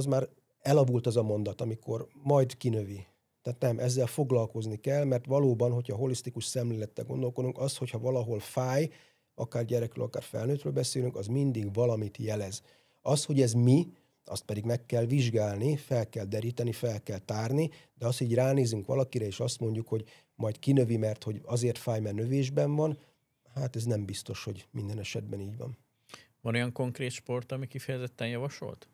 már elavult az a mondat, amikor majd kinövi. Tehát nem, ezzel foglalkozni kell, mert valóban, hogyha holisztikus szemlélettel gondolkodunk, az, hogyha valahol fáj, akár gyerekről, akár felnőttről beszélünk, az mindig valamit jelez. Az, hogy ez mi, azt pedig meg kell vizsgálni, fel kell deríteni, fel kell tárni, de az, hogy ránézünk valakire, és azt mondjuk, hogy majd kinövi, mert hogy azért fáj, mert növésben van, hát ez nem biztos, hogy minden esetben így van. Van olyan konkrét sport, ami kifejezetten javasolt?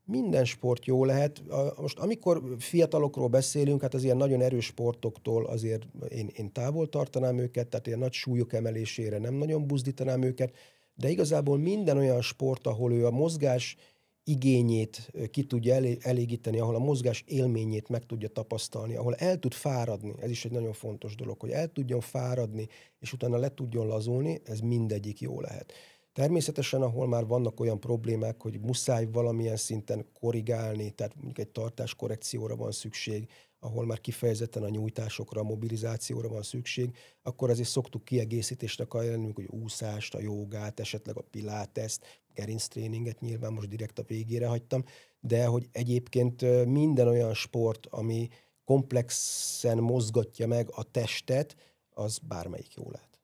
Minden sport jó lehet. Most amikor fiatalokról beszélünk, hát az ilyen nagyon erős sportoktól azért én távol tartanám őket, tehát ilyen nagy súlyok emelésére nem nagyon buzdítanám őket, de igazából minden olyan sport, ahol ő a mozgás igényét ki tudja elégíteni, ahol a mozgás élményét meg tudja tapasztalni, ahol el tud fáradni, ez is egy nagyon fontos dolog, hogy el tudjon fáradni, és utána le tudjon lazulni, ez mindegyik jó lehet. Természetesen, ahol már vannak olyan problémák, hogy muszáj valamilyen szinten korrigálni, tehát mondjuk egy tartáskorrekcióra van szükség, ahol már kifejezetten a nyújtásokra, a mobilizációra van szükség, akkor azért szoktuk kiegészítésnek ajánlani, hogy úszást, a jogát, esetleg a piláteszt, gerinctréninget nyilván most direkt a végére hagytam, de hogy egyébként minden olyan sport, ami komplexen mozgatja meg a testet, az bármelyik jó lehet.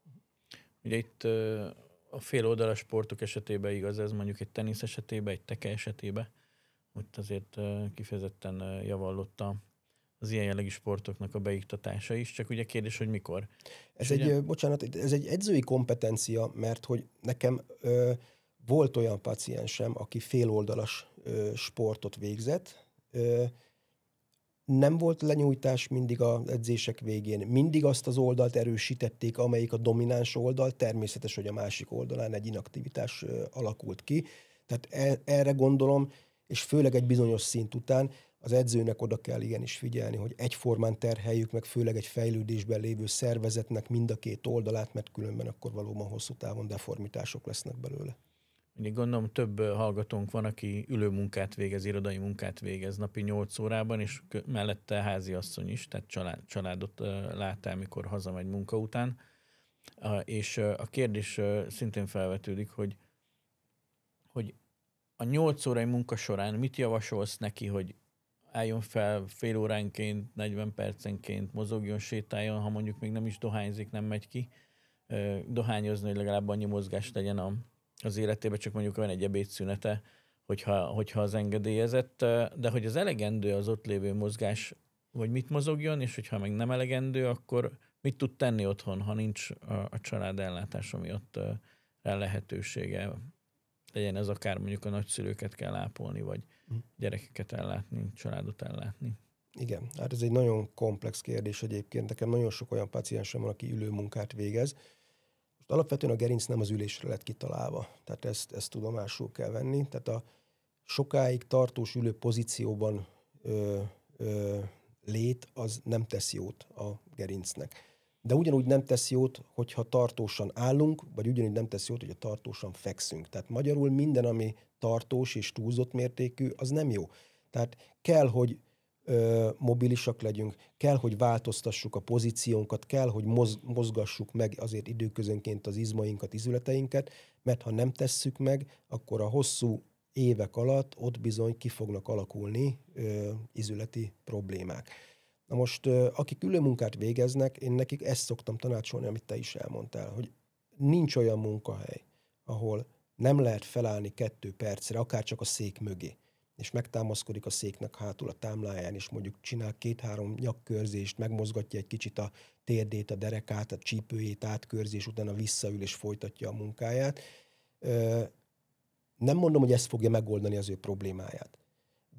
Ugye itt a féloldalas sportok esetében igaz ez, mondjuk egy tenisz esetében, egy teke esetében, ott azért kifejezetten javallott az ilyen jellegű sportoknak a beiktatása is, csak ugye kérdés, hogy mikor. Ez egy edzői kompetencia, mert hogy nekem volt olyan paciensem, aki féloldalas sportot végzett, nem volt lenyújtás mindig az edzések végén. Mindig azt az oldalt erősítették, amelyik a domináns oldal. Természetes, hogy a másik oldalán egy inaktivitás alakult ki. Tehát erre gondolom, és főleg egy bizonyos szint után az edzőnek oda kell igenis figyelni, hogy egyformán terheljük meg, főleg egy fejlődésben lévő szervezetnek mind a két oldalát, mert különben akkor valóban hosszú távon deformitások lesznek belőle. Ugye gondolom több hallgatónk van, aki ülőmunkát végez, irodai munkát végez napi 8 órában, és mellette háziasszony is, tehát családot lát el, mikor hazamegy munka után. És a kérdés szintén felvetődik, hogy a 8 órai munka során mit javasolsz neki, hogy álljon fel fél óránként, 40 percenként, mozogjon, sétáljon, ha mondjuk még nem is dohányzik, nem megy ki, dohányozni, hogy legalább annyi mozgás legyen az életében, csak mondjuk van egy ebédszünete, hogyha az engedélyezett, de hogy az elegendő az ott lévő mozgás, vagy mit mozogjon, és hogyha meg nem elegendő, akkor mit tud tenni otthon, ha nincs a család ellátása miatt rá lehetősége. Legyen ez akár mondjuk a nagyszülőket kell ápolni, vagy gyerekeket ellátni, családot ellátni. Igen, hát ez egy nagyon komplex kérdés egyébként. Nekem nagyon sok olyan paciensem van, aki ülőmunkát végez. Most alapvetően a gerinc nem az ülésre lett kitalálva. Tehát ezt tudomásul kell venni. Tehát a sokáig tartós ülő pozícióban lét, az nem tesz jót a gerincnek. De ugyanúgy nem tesz jót, hogyha tartósan állunk, vagy ugyanúgy nem tesz jót, hogyha tartósan fekszünk. Tehát magyarul minden, ami tartós és túlzott mértékű, az nem jó. Tehát kell, hogy mobilisak legyünk, kell, hogy változtassuk a pozíciónkat, kell, hogy mozgassuk meg azért időközönként az izmainkat, izületeinket, mert ha nem tesszük meg, akkor a hosszú évek alatt ott bizony ki fognak alakulni izületi problémák. Na most, akik ülőmunkát végeznek, én nekik ezt szoktam tanácsolni, amit te is elmondtál, hogy nincs olyan munkahely, ahol nem lehet felállni 2 percre, akár csak a szék mögé. és megtámaszkodik a széknek hátul a támláján, és mondjuk csinál 2-3 nyakkörzést, megmozgatja egy kicsit a térdét, a derekát, a csípőjét átkörzi, és utána visszaül és folytatja a munkáját. Nem mondom, hogy ez fogja megoldani az ő problémáját.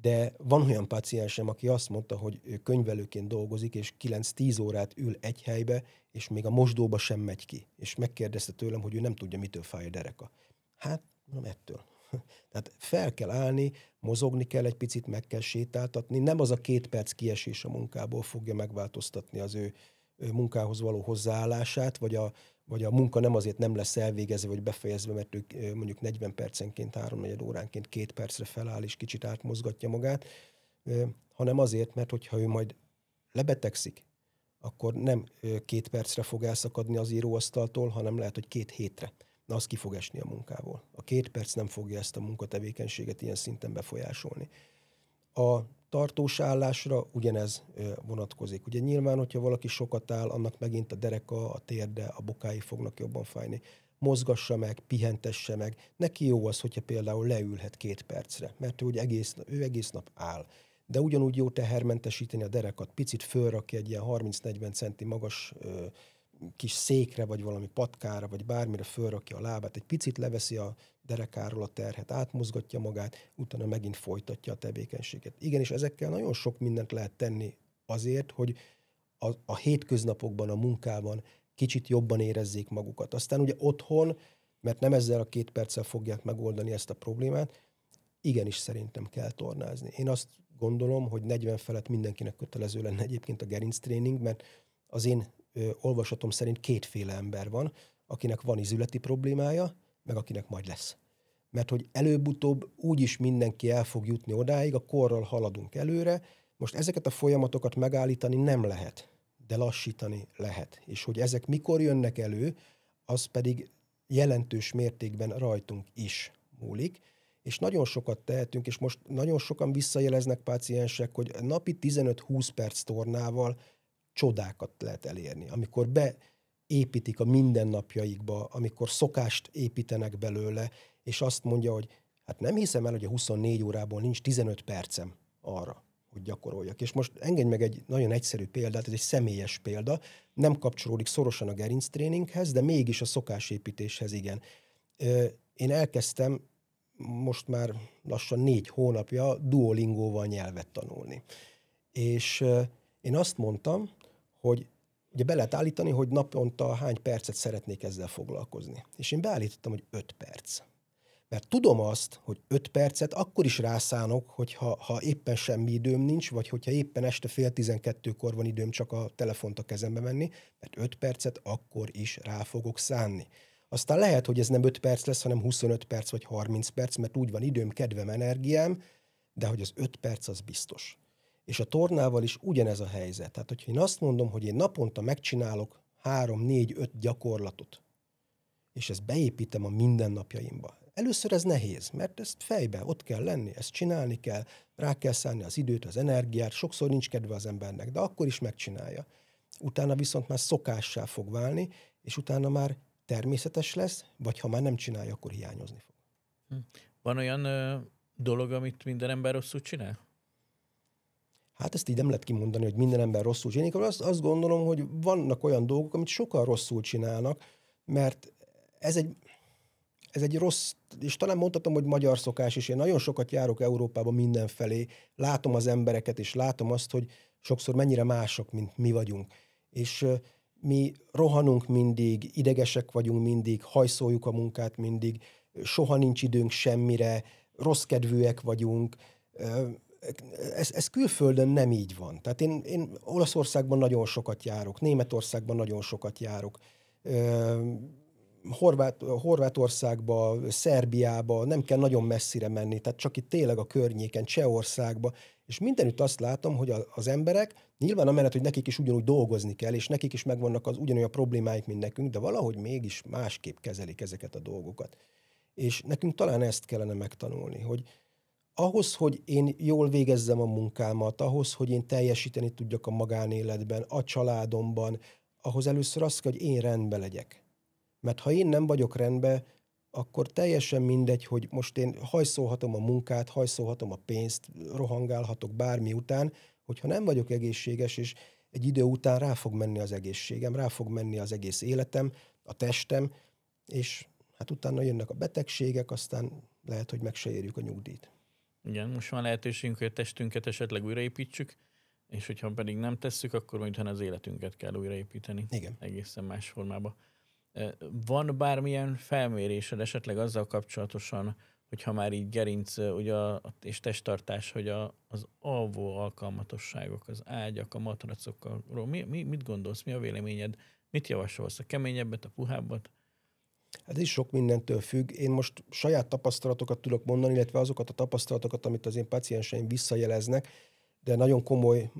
De van olyan páciensem, aki azt mondta, hogy ő könyvelőként dolgozik, és 9-10 órát ül egy helybe, és még a mosdóba sem megy ki. És megkérdezte tőlem, hogy ő nem tudja, mitől fáj a dereka. Hát, mondom, ettől. Tehát fel kell állni, mozogni kell egy picit, meg kell sétáltatni. Nem az a 2 perc kiesés a munkából fogja megváltoztatni az ő munkához való hozzáállását, vagy a munka nem azért nem lesz elvégezve, vagy befejezve, mert ő mondjuk 40 percenként, 3-4 óránként 2 percre feláll, és kicsit átmozgatja magát, hanem azért, mert hogyha ő majd lebetegszik, akkor nem 2 percre fog elszakadni az íróasztaltól, hanem lehet, hogy 2 hétre. Na, az ki fog esni a munkából. A 2 perc nem fogja ezt a munkatevékenységet ilyen szinten befolyásolni. A tartós állásra ugyanez vonatkozik. Ugye nyilván, hogyha valaki sokat áll, annak megint a dereka, a térde, a bokái fognak jobban fájni. Mozgassa meg, pihentesse meg. Neki jó az, hogyha például leülhet 2 percre, mert ő egész nap áll. De ugyanúgy jó tehermentesíteni a derekat, picit fölrakja egy ilyen 30-40 centi magas kis székre, vagy valami patkára, vagy bármire fölrakja a lábát, egy picit leveszi a derekáról a terhet, átmozgatja magát, utána megint folytatja a tevékenységet. Igenis, ezekkel nagyon sok mindent lehet tenni azért, hogy a hétköznapokban, a munkában kicsit jobban érezzék magukat. Aztán ugye otthon, mert nem ezzel a 2 perccel fogják megoldani ezt a problémát, igenis szerintem kell tornázni. Én azt gondolom, hogy 40 felett mindenkinek kötelező lenne egyébként a gerinctréning, mert az én olvasatom szerint 2 ember van, akinek van izületi problémája, meg akinek majd lesz. Mert hogy előbb-utóbb úgyis mindenki el fog jutni odáig, a korral haladunk előre. Most ezeket a folyamatokat megállítani nem lehet, de lassítani lehet. És hogy ezek mikor jönnek elő, az pedig jelentős mértékben rajtunk is múlik. És nagyon sokat tehetünk, és most nagyon sokan visszajeleznek páciensek, hogy napi 15-20 perc tornával csodákat lehet elérni. Amikor beépítik a mindennapjaikba, amikor szokást építenek belőle, és azt mondja, hogy hát nem hiszem el, hogy a 24 órából nincs 15 percem arra, hogy gyakoroljak. És most engedj meg egy nagyon egyszerű példát, ez egy személyes példa, nem kapcsolódik szorosan a gerinctréninghez, de mégis a szokásépítéshez igen. Én elkezdtem most már lassan 4 hónapja Duolingóval nyelvet tanulni. És én azt mondtam, hogy ugye be lehet állítani, hogy naponta hány percet szeretnék ezzel foglalkozni. És én beállítottam, hogy 5 perc. Mert tudom azt, hogy 5 percet akkor is rászánok, ha éppen semmi időm nincs, vagy hogyha éppen este 11:30-kor van időm csak a telefont a kezembe venni, mert 5 percet akkor is rá fogok szánni. Aztán lehet, hogy ez nem 5 perc lesz, hanem 25 perc vagy 30 perc, mert úgy van időm, kedvem, energiám, de hogy az 5 perc az biztos. És a tornával is ugyanez a helyzet. Tehát, hogyha én azt mondom, hogy én naponta megcsinálok 3-4-5 gyakorlatot, és ezt beépítem a mindennapjaimba. Először ez nehéz, mert ezt fejbe ott kell lenni, ezt csinálni kell, rá kell szánni az időt, az energiát, sokszor nincs kedve az embernek, de akkor is megcsinálja. Utána viszont már szokássá fog válni, és utána már természetes lesz, vagy ha már nem csinálja, akkor hiányozni fog. Van olyan dolog, amit minden ember rosszul csinál? Hát ezt így nem lehet kimondani, hogy minden ember rosszul csinál. Azt gondolom, hogy vannak olyan dolgok, amit sokan rosszul csinálnak, mert ez egy rossz, és talán mondhatom, hogy magyar szokás is. Én nagyon sokat járok Európában mindenfelé, látom az embereket, és látom azt, hogy sokszor mennyire mások, mint mi vagyunk. És mi rohanunk mindig, idegesek vagyunk mindig, hajszoljuk a munkát mindig, soha nincs időnk semmire, rossz kedvűek vagyunk. Ez külföldön nem így van. Tehát én Olaszországban nagyon sokat járok, Németországban nagyon sokat járok, Horvátországba, Szerbiába, nem kell nagyon messzire menni, tehát csak itt tényleg a környéken, Csehországba, és mindenütt azt látom, hogy az emberek, nyilván amellett, hogy nekik is ugyanúgy dolgozni kell, és nekik is megvannak az ugyanolyan problémáik, mint nekünk, de valahogy mégis másképp kezelik ezeket a dolgokat. És nekünk talán ezt kellene megtanulni, hogy ahhoz, hogy én jól végezzem a munkámat, ahhoz, hogy én teljesíteni tudjak a magánéletben, a családomban, ahhoz először az kell, hogy én rendben legyek. Mert ha én nem vagyok rendben, akkor teljesen mindegy, hogy most én hajszolhatom a munkát, hajszolhatom a pénzt, rohangálhatok bármi után, hogyha nem vagyok egészséges, és egy idő után rá fog menni az egészségem, rá fog menni az egész életem, a testem, és hát utána jönnek a betegségek, aztán lehet, hogy meg se érjük a nyugdíjt. Igen, most van lehetőségünk, hogy a testünket esetleg újraépítsük, és hogyha pedig nem tesszük, akkor majd utána az életünket kell újraépíteni. Igen. Egészen más formában. Van bármilyen felmérésed esetleg azzal kapcsolatosan, hogyha már így gerinc ugye, és testtartás, hogy az alvó alkalmatosságok, az ágyak, a matracokról, mit gondolsz, mi a véleményed? Mit javasolsz? A keményebbet, a puhábbat? Hát ez is sok mindentől függ. Én most saját tapasztalatokat tudok mondani, illetve azokat a tapasztalatokat, amit az én pacienseim visszajeleznek, de nagyon komoly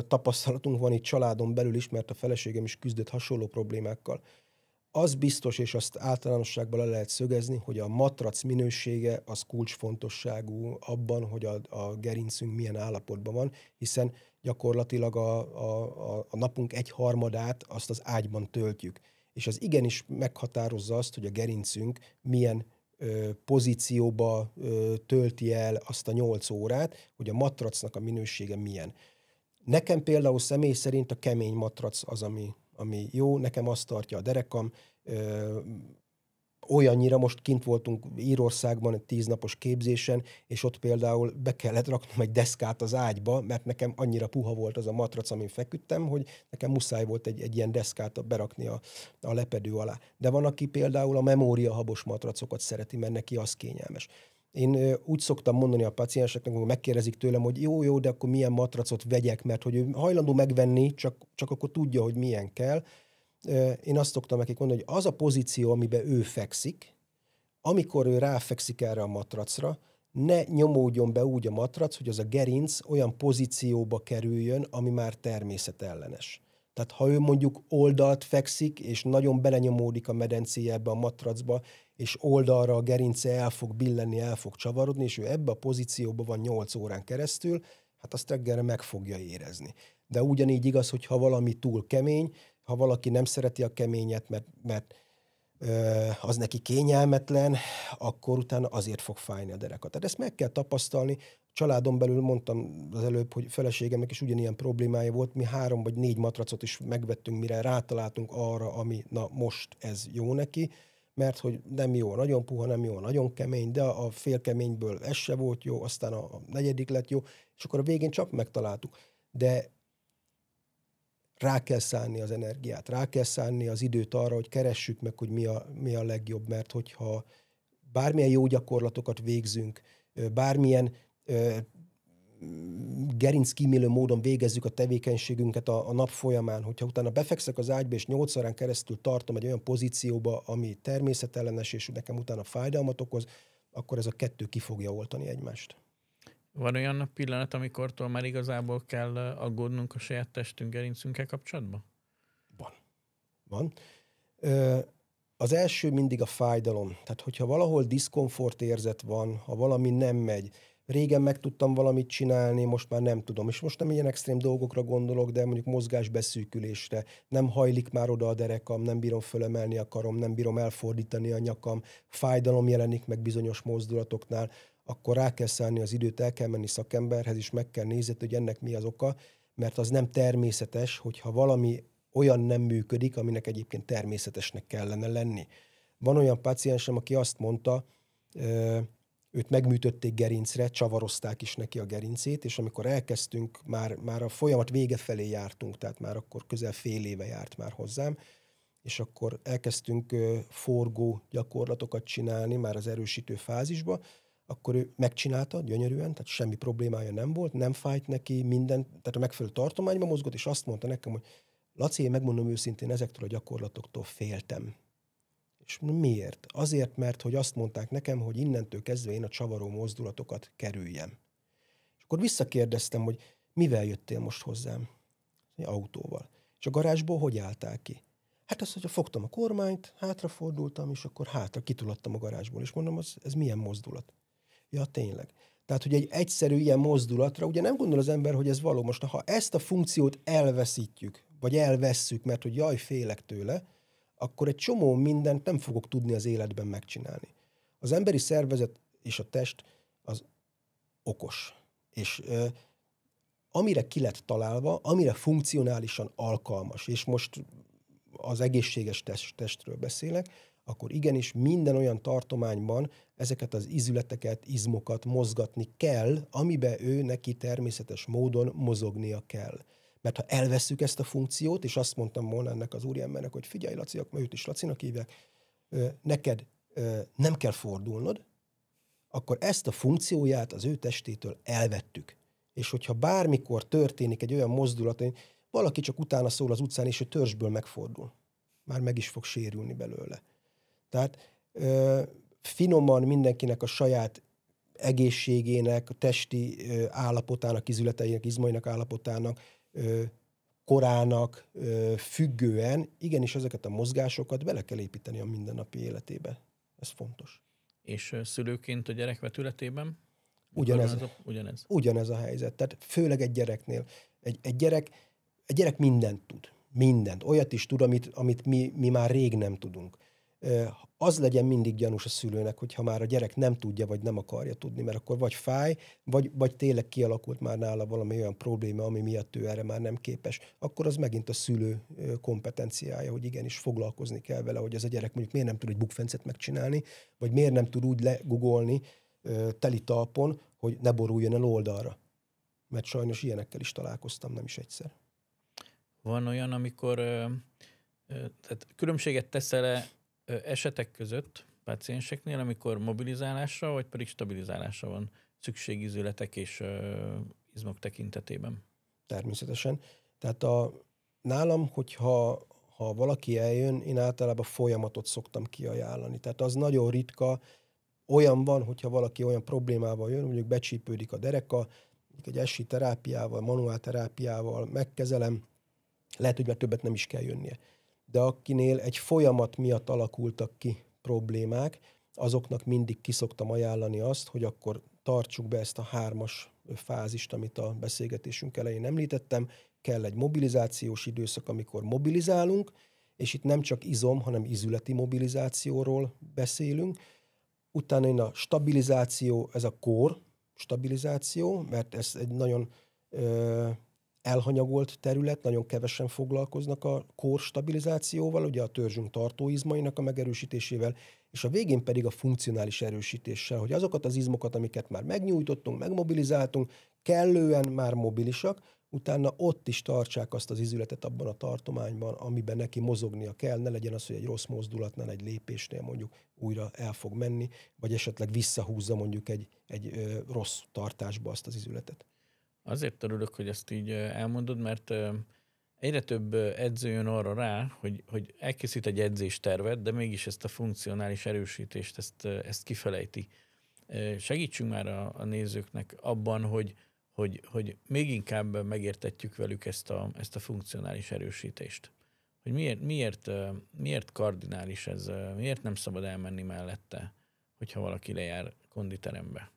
tapasztalatunk van itt családon belül is, mert a feleségem is küzdött hasonló problémákkal. Az biztos, és azt általánosságban le lehet szögezni, hogy a matrac minősége az kulcsfontosságú abban, hogy a gerincünk milyen állapotban van, hiszen gyakorlatilag a napunk 1/3 azt az ágyban töltjük. És az igenis meghatározza azt, hogy a gerincünk milyen pozícióba tölti el azt a 8 órát, hogy a matracnak a minősége milyen. Nekem például személy szerint a kemény matrac az, ami jó, nekem azt tartja a derekam, olyannyira, most kint voltunk Írországban egy 10 napos képzésen, és ott például be kellett raknom egy deszkát az ágyba, mert nekem annyira puha volt az a matrac, amin feküdtem, hogy nekem muszáj volt egy ilyen deszkát berakni a lepedő alá. De van, aki például a memóriahabos matracokat szereti, mert neki az kényelmes. Én úgy szoktam mondani a pacienseknek, hogy megkérdezik tőlem, hogy jó, de akkor milyen matracot vegyek, mert hogy ő hajlandó megvenni, csak akkor tudja, hogy milyen kell. Én azt szoktam nekik mondani, hogy az a pozíció, amiben ő fekszik, amikor ő ráfekszik erre a matracra, ne nyomódjon be úgy a matrac, hogy az a gerinc olyan pozícióba kerüljön, ami már természetellenes. Tehát ha ő mondjuk oldalt fekszik, és nagyon belenyomódik a medencéje a matracba, és oldalra a gerince el fog billenni, el fog csavarodni, és ő ebbe a pozícióban van 8 órán keresztül, hát azt reggelre meg fogja érezni. De ugyanígy igaz, hogy ha valami túl kemény, ha valaki nem szereti a keményet, mert az neki kényelmetlen, akkor utána azért fog fájni a dereka. Tehát ezt meg kell tapasztalni. Családon belül mondtam az előbb, hogy feleségemnek is ugyanilyen problémája volt. Mi 3 vagy 4 matracot is megvettünk, mire rátaláltunk arra, ami na most ez jó neki, mert hogy nem jó, nagyon puha, nem jó, nagyon kemény, de a félkeményből ez se volt jó, aztán a 4. lett jó, és akkor a végén csak megtaláltuk. De rá kell szánni az energiát, rá kell szánni az időt arra, hogy keressük meg, hogy mi a legjobb, mert hogyha bármilyen jó gyakorlatokat végzünk, bármilyen gerinckímélő módon végezzük a tevékenységünket a nap folyamán, hogyha utána befekszek az ágyba, és 8 órán keresztül tartom egy olyan pozícióba, ami természetellenes, és nekem utána fájdalmat okoz, akkor ez a kettő ki fogja oltani egymást. Van olyan pillanat, amikortól már igazából kell aggódnunk a saját testünk, gerincünkkel kapcsolatban? Van. Az első mindig a fájdalom. Tehát, hogyha valahol diszkomfort érzet van, ha valami nem megy, régen meg tudtam valamit csinálni, most már nem tudom. És most nem ilyen extrém dolgokra gondolok, de mondjuk mozgásbeszűkülésre. Nem hajlik már oda a derekam, nem bírom fölemelni a karom, nem bírom elfordítani a nyakam, fájdalom jelenik meg bizonyos mozdulatoknál, akkor rá kell szállni az időt, el kell menni szakemberhez, és meg kell nézni, hogy ennek mi az oka, mert az nem természetes, hogyha valami olyan nem működik, aminek egyébként természetesnek kellene lenni. Van olyan páciensem, aki azt mondta, őt megműtötték gerincre, csavarozták is neki a gerincét, és amikor elkezdtünk, már a folyamat vége felé jártunk, tehát már akkor közel fél éve járt már hozzám, és akkor elkezdtünk forgó gyakorlatokat csinálni már az erősítő fázisba, akkor ő megcsinálta gyönyörűen, tehát semmi problémája nem volt, nem fájt neki, minden, tehát a megfelelő tartományban mozgott, és azt mondta nekem, hogy Laci, én megmondom őszintén, ezektől a gyakorlatoktól féltem. És miért? Azért, mert hogy azt mondták nekem, hogy innentől kezdve én a csavaró mozdulatokat kerüljem. És akkor visszakérdeztem, hogy mivel jöttél most hozzám? Autóval. És a garázsból hogy álltál ki? Hát azt, hogy fogtam a kormányt, hátrafordultam, és akkor kitulattam a garázsból. És mondom, ez milyen mozdulat? Ja, tényleg. Tehát, hogy egy egyszerű ilyen mozdulatra, ugye nem gondol az ember, hogy ez való. Most, ha ezt a funkciót elveszítjük, vagy elvesszük, mert hogy jaj, félek tőle, akkor egy csomó mindent nem fogok tudni az életben megcsinálni. Az emberi szervezet és a test az okos. És amire ki lett találva, amire funkcionálisan alkalmas, és most az egészséges testről beszélek, akkor igenis minden olyan tartományban ezeket az izületeket, izmokat mozgatni kell, amiben ő neki természetes módon mozognia kell. Mert ha elvesszük ezt a funkciót, és azt mondtam volna ennek az úriembernek, hogy figyelj Laci, akkor őt is Lacinak hívják, neked nem kell fordulnod, akkor ezt a funkcióját az ő testétől elvettük. És hogyha bármikor történik egy olyan mozdulat, hogy valaki csak utána szól az utcán, és ő törzsből megfordul. Már meg is fog sérülni belőle. Tehát finoman mindenkinek a saját egészségének, a testi állapotának, izületeinek, izmainak állapotának, korának függően igenis ezeket a mozgásokat bele kell építeni a mindennapi életébe. Ez fontos. És szülőként a gyerek vetületében? Ugyanez. Ugyanez a helyzet. Tehát főleg egy gyereknél. Egy gyerek mindent tud. Mindent. Olyat is tud, amit mi már rég nem tudunk. Az legyen mindig gyanús a szülőnek, hogyha már a gyerek nem tudja, vagy nem akarja tudni, mert akkor vagy fáj, vagy tényleg kialakult már nála valami olyan probléma, ami miatt ő erre már nem képes. Akkor az megint a szülő kompetenciája, hogy igenis foglalkozni kell vele, hogy ez a gyerek mondjuk miért nem tud egy bukfencet megcsinálni, vagy miért nem tud úgy legugolni teli talpon, hogy ne boruljon el oldalra. Mert sajnos ilyenekkel is találkoztam, nem is egyszer. Van olyan, amikor tehát különbséget teszel-e esetek között pácienseknél, amikor mobilizálásra, vagy pedig stabilizálásra van szükség izületek és izmok tekintetében? Természetesen. Tehát nálam, hogyha valaki eljön, én általában folyamatot szoktam kiajánlani. Tehát az nagyon ritka, olyan van, hogyha valaki olyan problémával jön, mondjuk becsípődik a dereka, egy SI terápiával, manuál terápiával megkezelem, lehet, hogy már többet nem is kell jönnie. De akinél egy folyamat miatt alakultak ki problémák, azoknak mindig ki szoktam ajánlani azt, hogy akkor tartsuk be ezt a 3-as fázist, amit a beszélgetésünk elején említettem. Kell egy mobilizációs időszak, amikor mobilizálunk, és itt nem csak izom, hanem izületi mobilizációról beszélünk. Utána jön a stabilizáció, ez a core stabilizáció, mert ez egy nagyon elhanyagolt terület, nagyon kevesen foglalkoznak a core stabilizációval, ugye a törzsünk tartóizmainak a megerősítésével, és a végén pedig a funkcionális erősítéssel, hogy azokat az izmokat, amiket már megnyújtottunk, megmobilizáltunk, kellően már mobilisak, utána ott is tartsák azt az izületet abban a tartományban, amiben neki mozognia kell, ne legyen az, hogy egy rossz mozdulatnál, egy lépésnél mondjuk újra el fog menni, vagy esetleg visszahúzza mondjuk egy rossz tartásba azt az izületet. Azért örülök, hogy ezt így elmondod, mert egyre több edző jön arra rá, hogy elkészít egy edzéstervet, de mégis ezt a funkcionális erősítést, ezt kifelejti. Segítsünk már a nézőknek abban, hogy még inkább megértetjük velük ezt a funkcionális erősítést. Hogy miért kardinális ez, miért nem szabad elmenni mellette, hogyha valaki lejár konditerembe.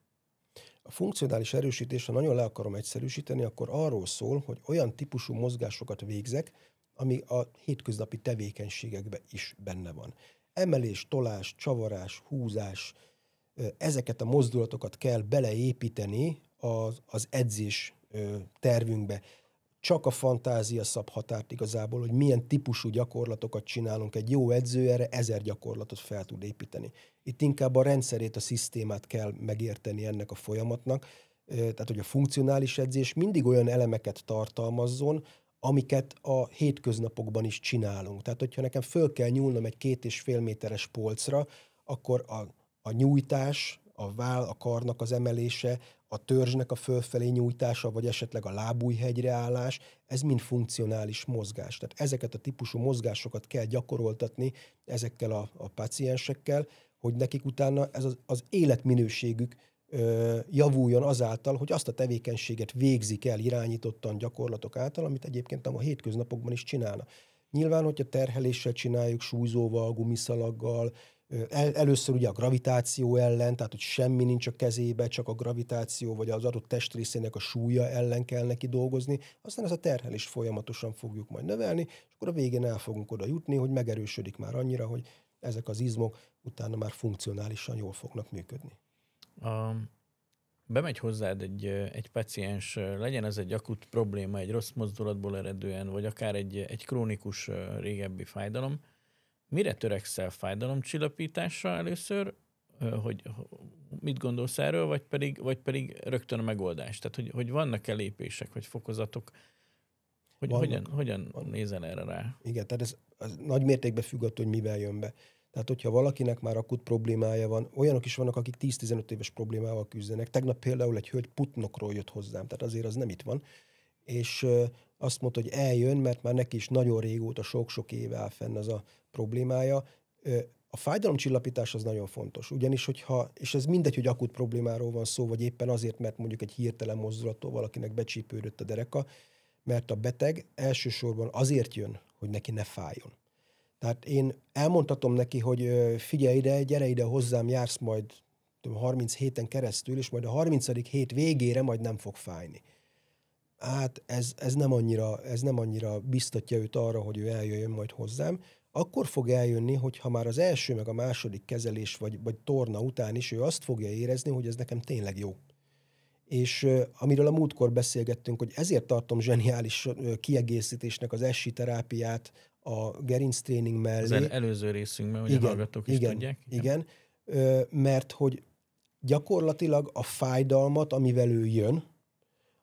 A funkcionális erősítés, ha nagyon le akarom egyszerűsíteni, akkor arról szól, hogy olyan típusú mozgásokat végzek, ami a hétköznapi tevékenységekben is benne van. Emelés, tolás, csavarás, húzás, ezeket a mozdulatokat kell beleépíteni az edzés tervünkbe. Csak a fantázia szab határt igazából, hogy milyen típusú gyakorlatokat csinálunk. Egy jó edző erre 1000 gyakorlatot fel tud építeni. Itt inkább a rendszerét, a szisztémát kell megérteni ennek a folyamatnak. Tehát, hogy a funkcionális edzés mindig olyan elemeket tartalmazzon, amiket a hétköznapokban is csinálunk. Tehát, hogyha nekem föl kell nyúlnom egy 2,5 méteres polcra, akkor a nyújtás, a karnak az emelése, a törzsnek a fölfelé nyújtása, vagy esetleg a lábújhegyre állás, ez mind funkcionális mozgás. Tehát ezeket a típusú mozgásokat kell gyakoroltatni ezekkel a páciensekkel, hogy nekik utána ez az életminőségük javuljon azáltal, hogy azt a tevékenységet végzik el irányítottan gyakorlatok által, amit egyébként a hétköznapokban is csinálna. Nyilván, hogyha terheléssel csináljuk, súlyzóval, gumiszalaggal, Először ugye a gravitáció ellen, tehát hogy semmi nincs a kezébe, csak a gravitáció vagy az adott testrészének a súlya ellen kell neki dolgozni, aztán ez a terhelés folyamatosan fogjuk majd növelni, és akkor a végén el fogunk oda jutni, hogy megerősödik már annyira, hogy ezek az izmok utána már funkcionálisan jól fognak működni. Bemegy hozzád egy paciens, legyen ez egy akut probléma, egy rossz mozdulatból eredően, vagy akár egy krónikus régebbi fájdalom. Mire törekszel, fájdalomcsillapításra először, hogy mit gondolsz erről, vagy pedig rögtön a megoldás? Tehát, hogy vannak-e lépések, vagy fokozatok? Hogyan nézel erre rá? Igen, tehát ez nagy mértékben függ attól, hogy mivel jön be. Tehát, hogyha valakinek már akut problémája van, olyanok is vannak, akik 10-15 éves problémával küzdenek. Tegnap például egy hölgy Putnokról jött hozzám, tehát azért az nem itt van, és azt mondta, hogy eljön, mert már neki is nagyon régóta, sok-sok éve áll fenn az a problémája. A fájdalomcsillapítás az nagyon fontos, ugyanis és ez mindegy, hogy akut problémáról van szó, vagy éppen azért, mert mondjuk egy hirtelen mozdulattól valakinek becsípődött a dereka, mert a beteg elsősorban azért jön, hogy neki ne fájjon. Tehát én elmondhatom neki, hogy figyelj ide, gyere ide hozzám, jársz majd 30 héten keresztül, és majd a 30. hét végére majd nem fog fájni. Hát ez nem annyira biztatja őt arra, hogy ő eljöjjön majd hozzám. Akkor fog eljönni, hogyha már az első meg a második kezelés vagy torna után is ő azt fogja érezni, hogy ez nekem tényleg jó. És amiről a múltkor beszélgettünk, hogy ezért tartom zseniális kiegészítésnek az SI terápiát a gerinctréning mellé. Az előző részünkben, hogy a hallgatók is tudják. Igen, mert hogy gyakorlatilag a fájdalmat, amivel ő jön,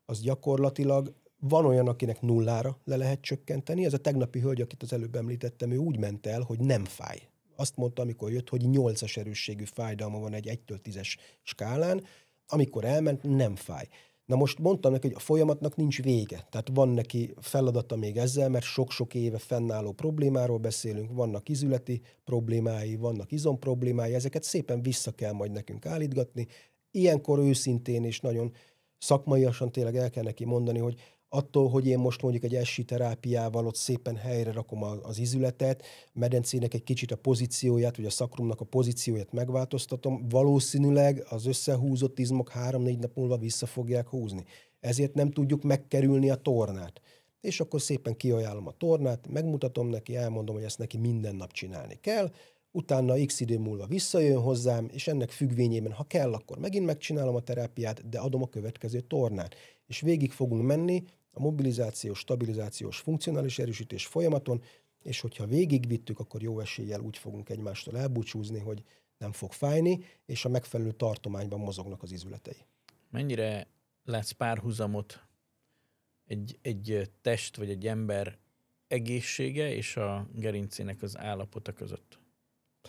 az gyakorlatilag van olyan, akinek nullára le lehet csökkenteni. Ez a tegnapi hölgy, akit az előbb említettem, ő úgy ment el, hogy nem fáj. Azt mondta, amikor jött, hogy 8-as erősségű fájdalma van egy 1-től 10-es skálán, amikor elment, nem fáj. Na most mondtam neki, hogy a folyamatnak nincs vége. Tehát van neki feladata még ezzel, mert sok-sok éve fennálló problémáról beszélünk, vannak izületi problémái, vannak izomproblémái, ezeket szépen vissza kell majd nekünk állítgatni. Ilyenkor őszintén és nagyon szakmaiasan tényleg el kell neki mondani, hogy attól, hogy én most mondjuk egy SI terápiával ott szépen helyre rakom az izületet, medencének egy kicsit a pozícióját, vagy a szakrumnak a pozícióját megváltoztatom, valószínűleg az összehúzott izmok 3-4 nap múlva vissza fogják húzni. Ezért nem tudjuk megkerülni a tornát. És akkor szépen kiajánlom a tornát, megmutatom neki, elmondom, hogy ezt neki minden nap csinálni kell, utána x idő múlva visszajön hozzám, és ennek függvényében, ha kell, akkor megint megcsinálom a terápiát, de adom a következő tornát. És végig fogunk menni a mobilizációs, stabilizációs, funkcionális erősítés folyamaton, és hogyha végigvittük, akkor jó eséllyel úgy fogunk egymástól elbúcsúzni, hogy nem fog fájni, és a megfelelő tartományban mozognak az izületei. Mennyire látsz párhuzamot egy test vagy egy ember egészsége és a gerincének az állapota között?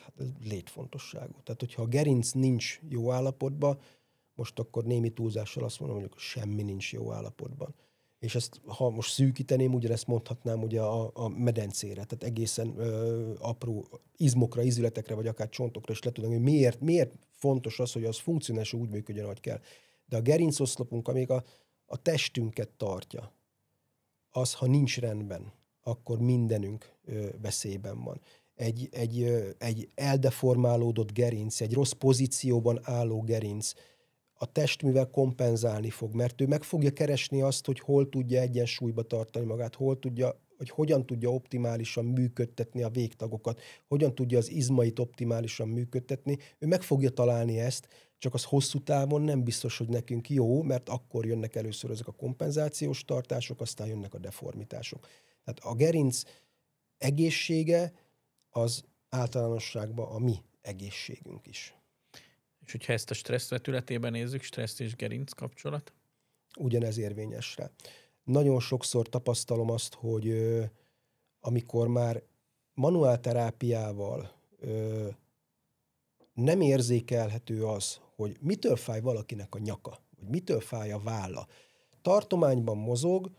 Hát ez létfontosságú. Tehát, hogyha a gerinc nincs jó állapotban, most akkor némi túlzással azt mondom, hogy semmi nincs jó állapotban. És ezt, ha most szűkíteném, ugyanezt mondhatnám ugye a medencére, tehát egészen apró izmokra, izületekre, vagy akár csontokra is le tudom, hogy miért fontos az, hogy az funkcionálisan úgy működjön, ahogy kell. De a gerincoszlopunk, amíg a testünket tartja, az, ha nincs rendben, akkor mindenünk veszélyben van. Egy eldeformálódott gerinc, egy rossz pozícióban álló gerinc, a test mivel kompenzálni fog, mert ő meg fogja keresni azt, hogy hol tudja egyensúlyba tartani magát, hogy hogyan tudja optimálisan működtetni a végtagokat, hogyan tudja az izmait optimálisan működtetni. Ő meg fogja találni ezt, csak az hosszú távon nem biztos, hogy nekünk jó, mert akkor jönnek először ezek a kompenzációs tartások, aztán jönnek a deformitások. Tehát a gerinc egészsége az általánosságban a mi egészségünk is. És hogyha ezt a stressz vetületében nézzük, stressz és gerinc kapcsolat? Ugyanez érvényes rá. Nagyon sokszor tapasztalom azt, hogy amikor már manuálterápiával nem érzékelhető az, hogy mitől fáj valakinek a nyaka, vagy mitől fáj a válla. Tartományban mozog,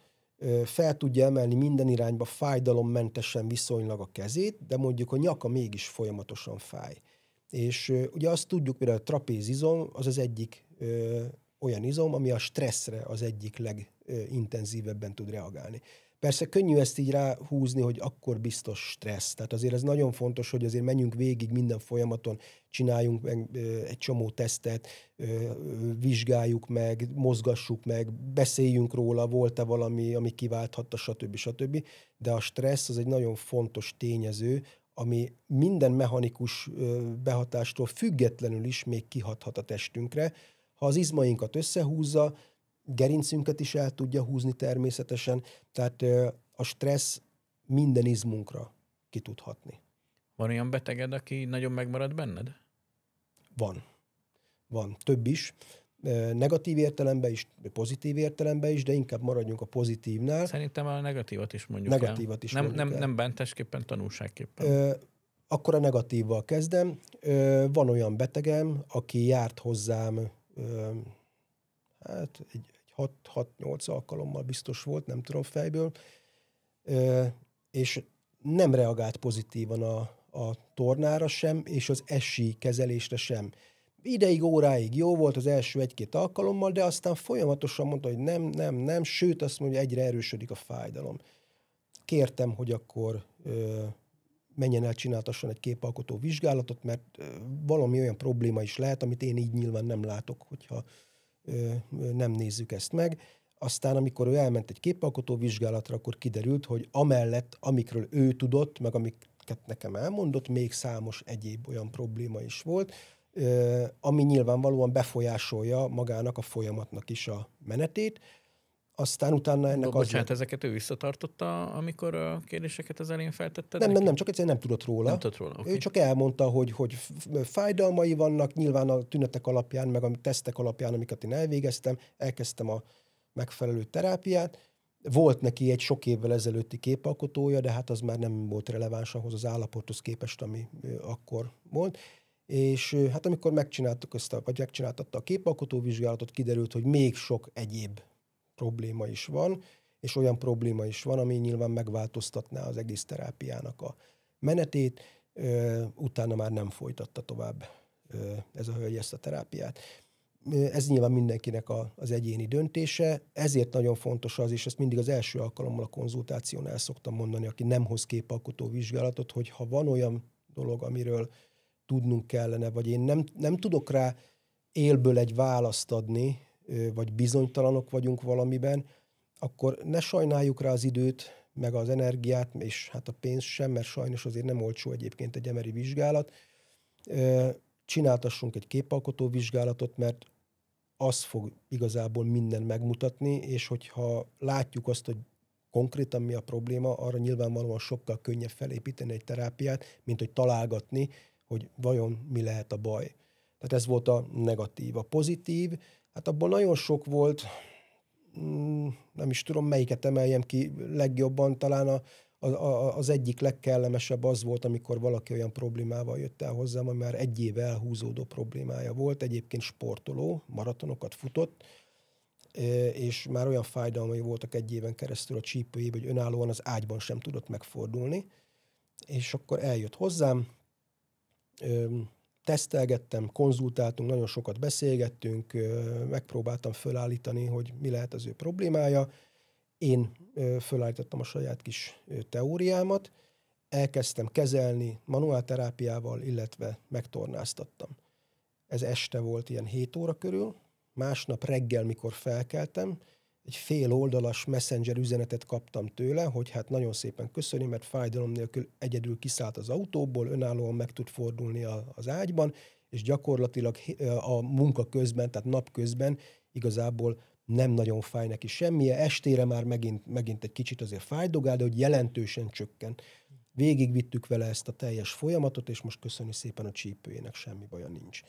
fel tudja emelni minden irányba fájdalommentesen viszonylag a kezét, de mondjuk a nyaka mégis folyamatosan fáj. És ugye azt tudjuk, például a trapézizom az egyik olyan izom, ami a stresszre az egyik legintenzívebben tud reagálni. Persze könnyű ezt így ráhúzni, hogy akkor biztos stressz. Tehát azért ez nagyon fontos, hogy azért menjünk végig minden folyamaton, csináljunk meg egy csomó tesztet, vizsgáljuk meg, mozgassuk meg, beszéljünk róla, volt-e valami, ami kiválthatta, stb. De a stressz az egy nagyon fontos tényező, ami minden mechanikus behatástól függetlenül is még kihathat a testünkre. Ha az izmainkat összehúzza, gerincünket is el tudja húzni természetesen, tehát a stressz minden izmunkra ki tud hatni. Van olyan beteged, aki nagyon megmarad benned? Van. Több is. Negatív értelemben is, pozitív értelemben is, de inkább maradjunk a pozitívnál. Szerintem a negatívat is mondjuk nem bántásképpen, tanulságképpen. Akkor a negatívval kezdem. Van olyan betegem, aki járt hozzám egy 6-8 alkalommal biztos volt, nem tudom fejből, és nem reagált pozitívan a tornára sem, és az SI kezelésre sem. Ideig, óráig jó volt az első 1-2 alkalommal, de aztán folyamatosan mondta, hogy nem, sőt azt mondja, egyre erősödik a fájdalom. Kértem, hogy akkor menjen el, csináltasson egy képalkotó vizsgálatot, mert valami olyan probléma is lehet, amit én így nyilván nem látok, hogyha nem nézzük ezt meg. Aztán, amikor ő elment egy képalkotó vizsgálatra, akkor kiderült, hogy amellett, amikről ő tudott, meg amiket nekem elmondott, még számos egyéb olyan probléma is volt, ami nyilvánvalóan befolyásolja magának a folyamatnak is a menetét. Aztán utána ennek Bocsánat, ezeket ő visszatartotta, amikor a kérdéseket az elején feltetted? Nem, csak egyszerűen nem tudott róla. Nem tudott róla, okay. Ő csak elmondta, hogy fájdalmai vannak, nyilván a tünetek alapján, meg a tesztek alapján, amiket én elvégeztem, elkezdtem a megfelelő terápiát. Volt neki egy sok évvel ezelőtti képalkotója, de hát az már nem volt releváns ahhoz az állapothoz képest, ami akkor volt. És hát amikor megcsináltatta a képalkotó vizsgálatot, kiderült, hogy még sok egyéb probléma is van, és olyan probléma is van, ami nyilván megváltoztatná az egész terápiának a menetét, utána már nem folytatta tovább ez a hölgy ezt a terápiát. Ez nyilván mindenkinek az egyéni döntése, ezért nagyon fontos az, és ezt mindig az első alkalommal a konzultáción el szoktam mondani, aki nem hoz képalkotó vizsgálatot, hogy ha van olyan dolog, amiről tudnunk kellene, vagy én nem tudok rá élből egy választ adni, vagy bizonytalanok vagyunk valamiben, akkor ne sajnáljuk rá az időt, meg az energiát, és hát a pénzt sem, mert sajnos azért nem olcsó egyébként egy MRI vizsgálat. Csináltassunk egy képalkotó vizsgálatot, mert az fog igazából minden megmutatni, és hogyha látjuk azt, hogy konkrétan mi a probléma, arra nyilvánvalóan sokkal könnyebb felépíteni egy terápiát, mint hogy találgatni, hogy vajon mi lehet a baj. Tehát ez volt a negatív. A pozitív, hát abból nagyon sok volt, nem is tudom, melyiket emeljem ki legjobban, talán az egyik legkellemesebb az volt, amikor valaki olyan problémával jött el hozzám, ami már egy éve elhúzódó problémája volt, egyébként sportoló, maratonokat futott, és már olyan fájdalmai voltak egy éven keresztül a csípőjében, hogy önállóan az ágyban sem tudott megfordulni, és akkor eljött hozzám, tesztelgettem, konzultáltunk, nagyon sokat beszélgettünk, megpróbáltam fölállítani, hogy mi lehet az ő problémája. Én fölállítottam a saját kis teóriámat, elkezdtem kezelni manuálterápiával, illetve megtornáztattam. Ez este volt ilyen 7 óra körül, másnap reggel, mikor felkeltem, egy fél oldalas messenger üzenetet kaptam tőle, hogy hát nagyon szépen köszöni, mert fájdalom nélkül egyedül kiszállt az autóból, önállóan meg tud fordulni az ágyban, és gyakorlatilag a munka közben, tehát nap közben igazából nem nagyon fáj neki semmije. Estére már megint egy kicsit azért fájdogál, de hogy jelentősen csökken. Végigvittük vele ezt a teljes folyamatot, és most köszöni szépen a csípőjének, semmi baja nincs.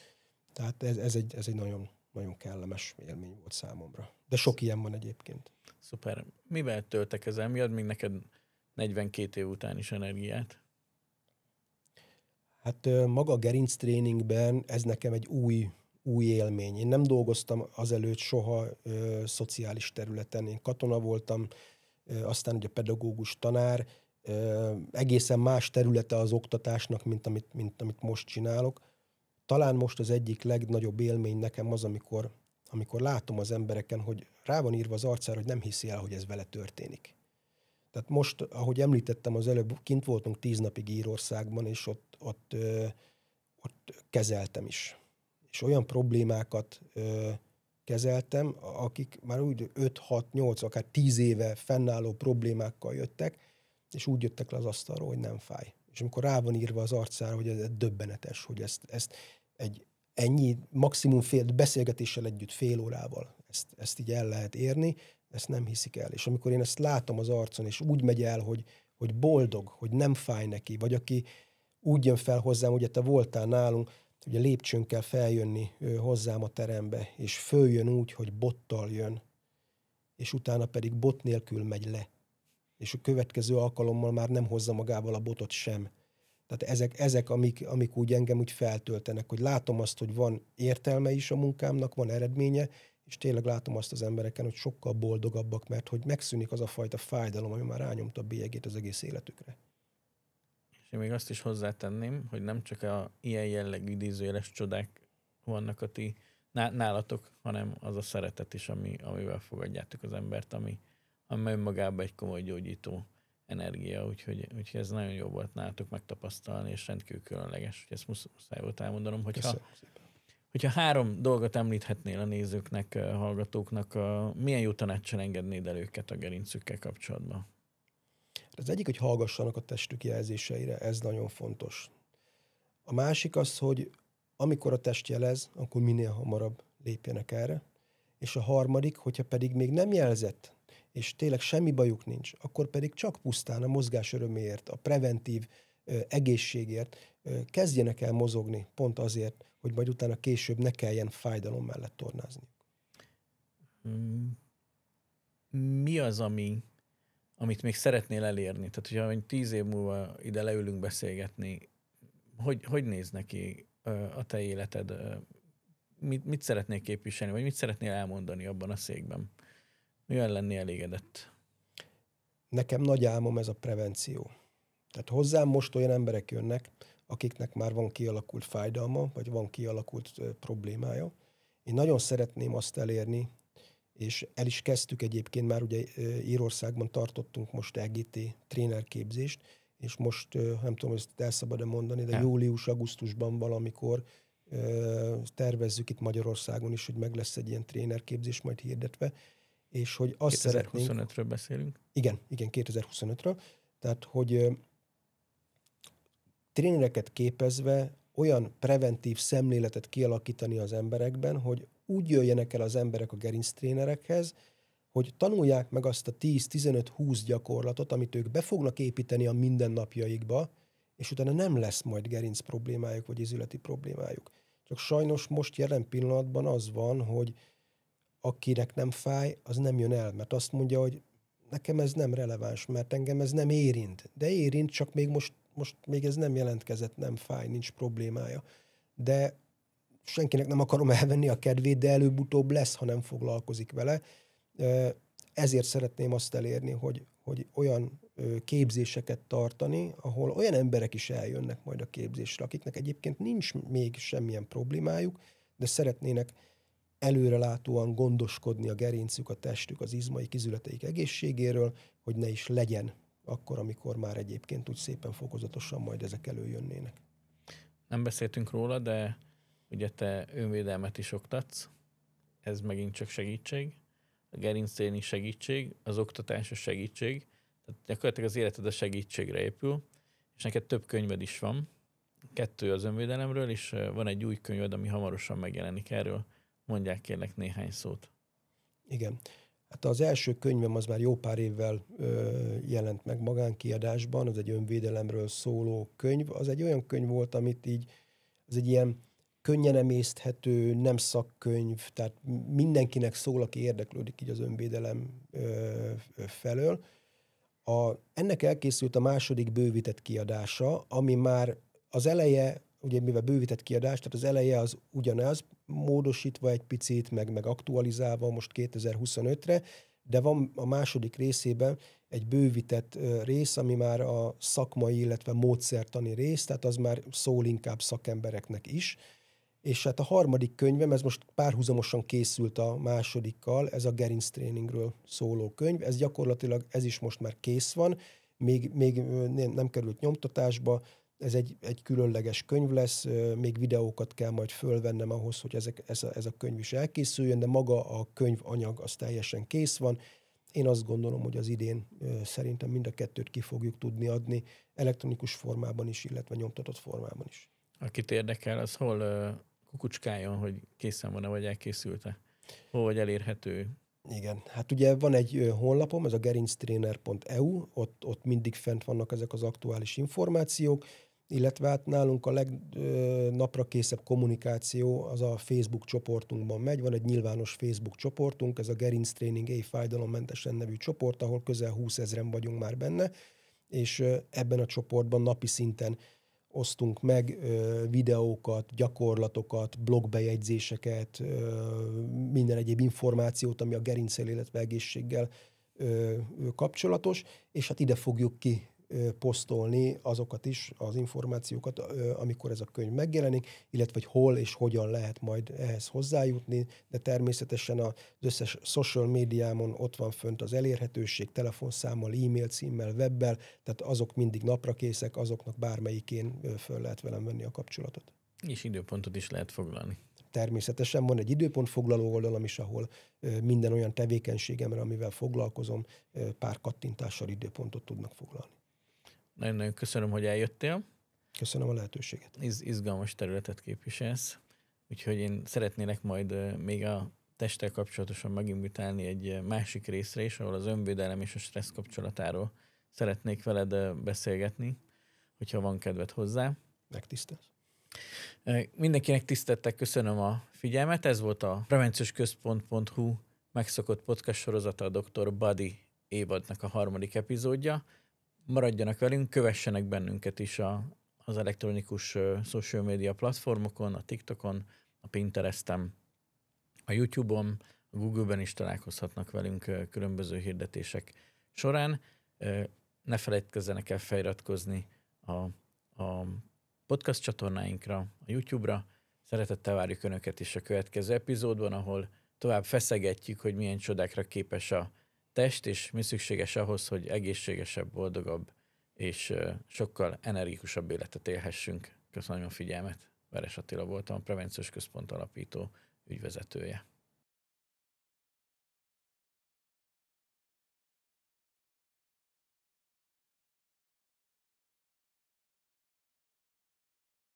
Tehát ez egy nagyon, nagyon kellemes élmény volt számomra. De sok ilyen van egyébként. Szuper. Mivel töltekezel? Mi ad még neked 42 év után is energiát? Hát maga a gerinctréningben ez nekem egy új élmény. Én nem dolgoztam azelőtt soha szociális területen. Én katona voltam, aztán ugye pedagógus tanár, egészen más területe az oktatásnak, mint amit most csinálok. Talán most az egyik legnagyobb élmény nekem az, amikor látom az embereken, hogy rá van írva az arcára, hogy nem hiszi el, hogy ez vele történik. Tehát most, ahogy említettem az előbb, kint voltunk 10 napig Írországban, és ott kezeltem is. És olyan problémákat kezeltem, akik már úgy 5-6-8, akár 10 éve fennálló problémákkal jöttek, és úgy jöttek le az asztalról, hogy nem fáj. És amikor rá van írva az arcára, hogy ez döbbenetes, hogy ezt ennyi maximum beszélgetéssel együtt fél órával ezt így el lehet érni, ezt nem hiszik el. És amikor én ezt látom az arcon, és úgy megy el, hogy boldog, hogy nem fáj neki, vagy aki úgy jön fel hozzám, ugye te voltál nálunk, ugye lépcsőn kell feljönni hozzám a terembe, és följön úgy, hogy bottal jön, és utána pedig bot nélkül megy le. És a következő alkalommal már nem hozza magával a botot sem. Tehát ezek amik úgy engem úgy feltöltenek, hogy látom azt, hogy van értelme is a munkámnak, van eredménye, és tényleg látom azt az embereken, hogy sokkal boldogabbak, mert hogy megszűnik az a fajta fájdalom, ami már rányomta a bélyegét az egész életükre. És én még azt is hozzátenném, hogy nem csak a ilyen jellegű idézőjeles csodák vannak a ti nálatok, hanem az a szeretet is, amivel fogadjátok az embert, ami önmagában egy komoly gyógyító energia, úgyhogy ez nagyon jó volt nálatok megtapasztalni, és rendkívül különleges. Ezt muszáj volt elmondanom, hogyha 3 dolgot említhetnél a nézőknek, hallgatóknak, milyen jó tanáccsal engednéd el őket a gerincükkel kapcsolatban? Az egyik, hogy hallgassanak a testük jelzéseire, ez nagyon fontos. A másik az, hogy amikor a test jelez, akkor minél hamarabb lépjenek erre. És a harmadik, hogyha pedig még nem jelzett, és tényleg semmi bajuk nincs, akkor pedig csak pusztán a mozgás öröméért, a preventív egészségért kezdjenek el mozogni, pont azért, hogy majd utána később ne kelljen fájdalom mellett tornázni. Mi az, amit még szeretnél elérni? Tehát, hogyha 10 év múlva ide leülünk beszélgetni, hogy néz neki a te életed? Mit szeretnél képviselni, vagy mit szeretnél elmondani abban a székben? Milyen lenni elégedett? Nekem nagy álmom ez a prevenció. Tehát hozzám most olyan emberek jönnek, akiknek már van kialakult fájdalma, vagy van kialakult problémája. Én nagyon szeretném azt elérni, és el is kezdtük egyébként, már ugye Írországban tartottunk most EGT trénerképzést, és most nem tudom, hogy ezt el szabad-e mondani, de július-augusztusban valamikor tervezzük itt Magyarországon is, hogy meg lesz egy ilyen trénerképzés majd hirdetve, és hogy azt 2025-ről beszélünk? Igen, 2025-ről. Tehát, hogy trénereket képezve olyan preventív szemléletet kialakítani az emberekben, hogy úgy jöjjenek el az emberek a gerinctrénerekhez, hogy tanulják meg azt a 10-15-20 gyakorlatot, amit ők be fognak építeni a mindennapjaikba, és utána nem lesz majd gerinc problémájuk, vagy izületi problémájuk. Csak sajnos most jelen pillanatban az van, hogy akinek nem fáj, az nem jön el, mert azt mondja, hogy nekem ez nem releváns, mert engem ez nem érint. De érint, csak még most még ez nem jelentkezett, nem fáj, nincs problémája. De senkinek nem akarom elvenni a kedvét, de előbb-utóbb lesz, ha nem foglalkozik vele. Ezért szeretném azt elérni, hogy olyan képzéseket tartani, ahol olyan emberek is eljönnek majd a képzésre, akiknek egyébként nincs még semmilyen problémájuk, de szeretnének előrelátóan gondoskodni a gerincük, a testük, az izmaik, izületeik egészségéről, hogy ne is legyen akkor, amikor már egyébként úgy szépen fokozatosan majd ezek előjönnének. Nem beszéltünk róla, de ugye te önvédelmet is oktatsz, ez megint csak segítség. A gerinctréning segítség, az oktatás a segítség. Tehát gyakorlatilag az életed a segítségre épül, és neked több könyved is van. 2 az önvédelemről, és van egy új könyved, ami hamarosan megjelenik erről. Mondják kérlek néhány szót. Igen. Hát az első könyvem az már jó pár évvel jelent meg magánkiadásban, az egy önvédelemről szóló könyv. Az egy olyan könyv volt, amit így, az egy ilyen könnyen emészthető, nem szakkönyv, tehát mindenkinek szól, aki érdeklődik így az önvédelem felől. Ennek elkészült a második bővített kiadása, ami már az eleje, ugye mivel bővített kiadás, tehát az eleje az ugyanaz, módosítva egy picit, meg aktualizálva most 2025-re, de van a második részében egy bővített rész, ami már a szakmai, illetve módszertani rész, tehát az már szól inkább szakembereknek is, És hát a harmadik könyvem, ez most párhuzamosan készült a másodikkal, ez a gerinctréningről szóló könyv, ez gyakorlatilag, ez is most már kész van, még nem került nyomtatásba, ez egy különleges könyv lesz, még videókat kell majd fölvennem ahhoz, hogy ez a könyv is elkészüljön, de maga a könyvanyag az teljesen kész van. Én azt gondolom, hogy az idén szerintem mind a kettőt ki fogjuk tudni adni, elektronikus formában is, illetve nyomtatott formában is. Akit érdekel, az hol kukucskáljon, hogy készen van-e, vagy elkészült-e? Hol vagy elérhető? Igen, hát ugye van egy honlapom, ez a gerinctrainer.eu, ott mindig fent vannak ezek az aktuális információk, illetve hát nálunk a legnaprakészebb kommunikáció az a Facebook csoportunkban megy. Van egy nyilvános Facebook csoportunk, ez a Gerinc Training Éj Fájdalommentesen nevű csoport, ahol közel 20 000-en vagyunk már benne, és ebben a csoportban napi szinten osztunk meg videókat, gyakorlatokat, blogbejegyzéseket, minden egyéb információt, ami a gerincel, illetve egészséggel kapcsolatos, és hát ide fogjuk ki posztolni azokat is, az információkat, amikor ez a könyv megjelenik, illetve hogy hol és hogyan lehet majd ehhez hozzájutni, de természetesen az összes social médiámon ott van fönt az elérhetőség, telefonszámmal, e-mail címmel, webbel, tehát azok mindig naprakészek, azoknak bármelyikén föl lehet velem venni a kapcsolatot. És időpontot is lehet foglalni. Természetesen van egy időpontfoglaló oldalam is, ahol minden olyan tevékenységemre, amivel foglalkozom, pár kattintással időpontot tudnak foglalni. Nagyon-nagyon köszönöm, hogy eljöttél. Köszönöm a lehetőséget. Izgalmas területet képviselsz, úgyhogy én szeretnélek majd még a testtel kapcsolatosan meginvitálni egy másik részre is, ahol az önvédelem és a stressz kapcsolatáról szeretnék veled beszélgetni, hogyha van kedved hozzá. Megtisztelsz. Mindenkinek tisztelettel köszönöm a figyelmet. Ez volt a prevenciusközpont.hu megszokott podcast sorozata, a Dr. Body évadnak a 3. epizódja. Maradjanak velünk, kövessenek bennünket is az elektronikus social media platformokon, a TikTokon, a Pinteresten, a YouTube-on, a Google-ben is találkozhatnak velünk különböző hirdetések során. Ne feledkezzenek el feliratkozni a podcast csatornáinkra, a YouTube-ra. Szeretettel várjuk Önöket is a következő epizódban, ahol tovább feszegetjük, hogy milyen csodákra képes a test, és mi szükséges ahhoz, hogy egészségesebb, boldogabb és sokkal energikusabb életet élhessünk. Köszönöm a figyelmet. Veres Attila voltam, a Prevenciós Központ alapító ügyvezetője.